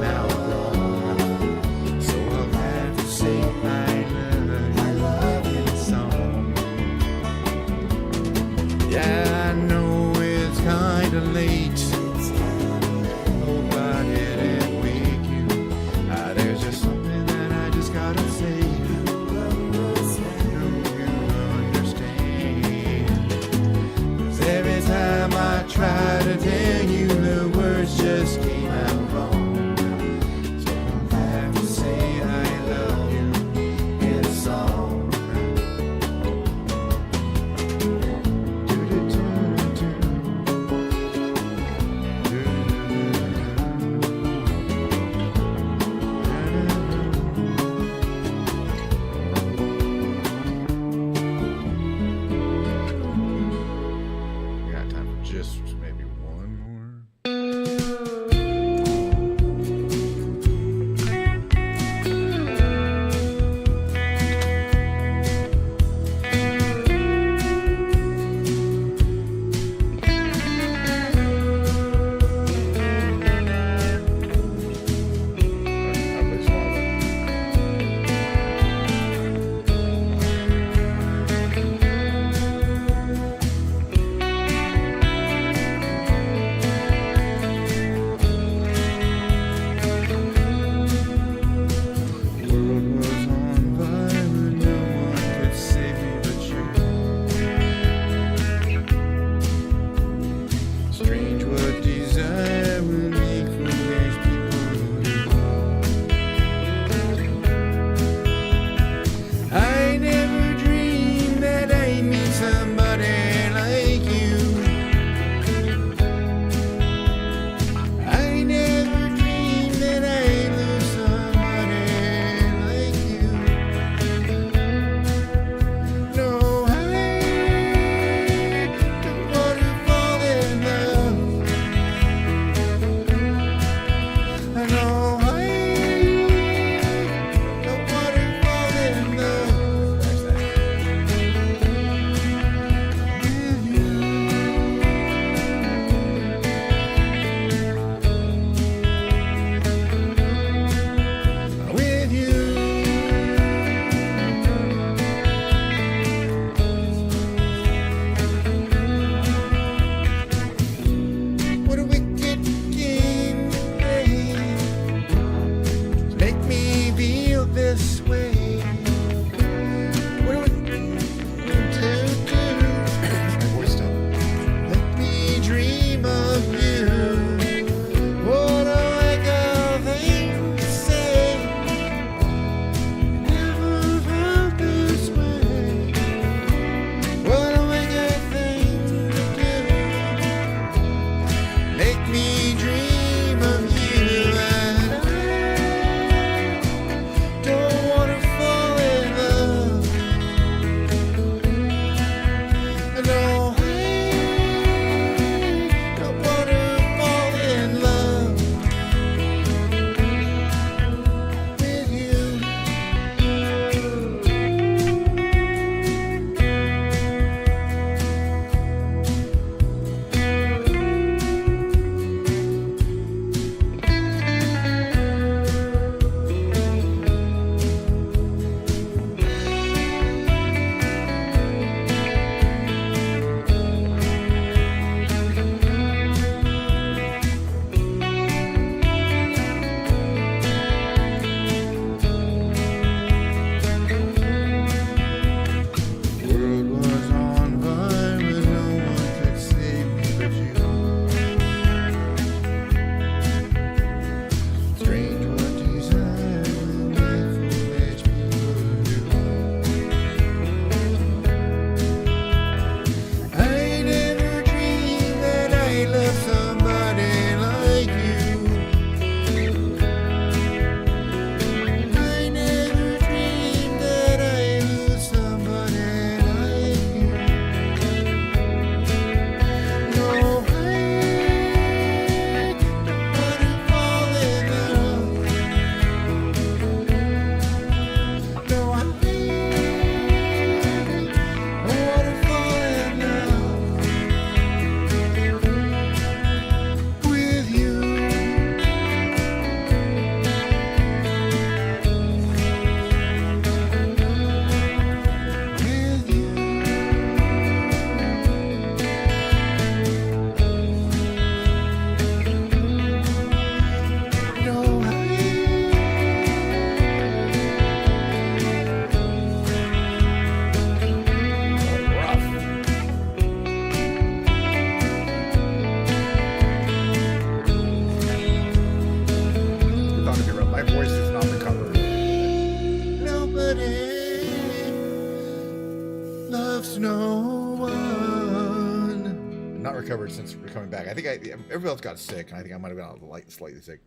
no one. I'm not recovered since coming back. I think everybody else got sick. I think I might have gotten slightly sick.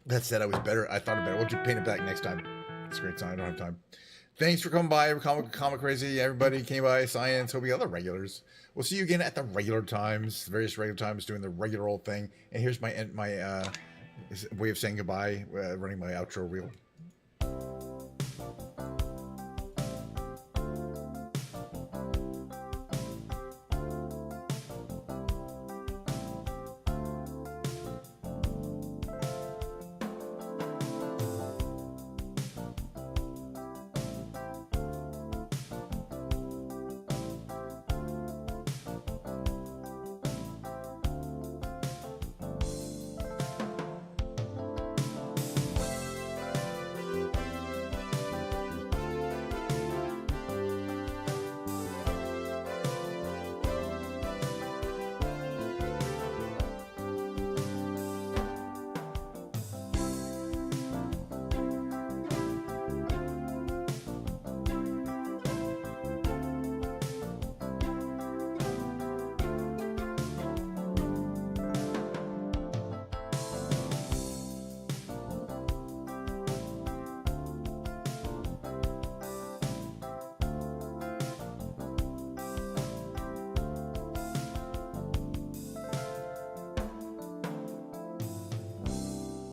That said, I was better. I thought better. We'll just paint it back next time. It's a great sign. I don't have time. Thanks for coming by, Comic Crazy. Everybody came by. Science. Hope you other regulars. We'll see you again at the regular times. Various regular times, doing the regular old thing. And here's my way of saying goodbye. Running my outro reel.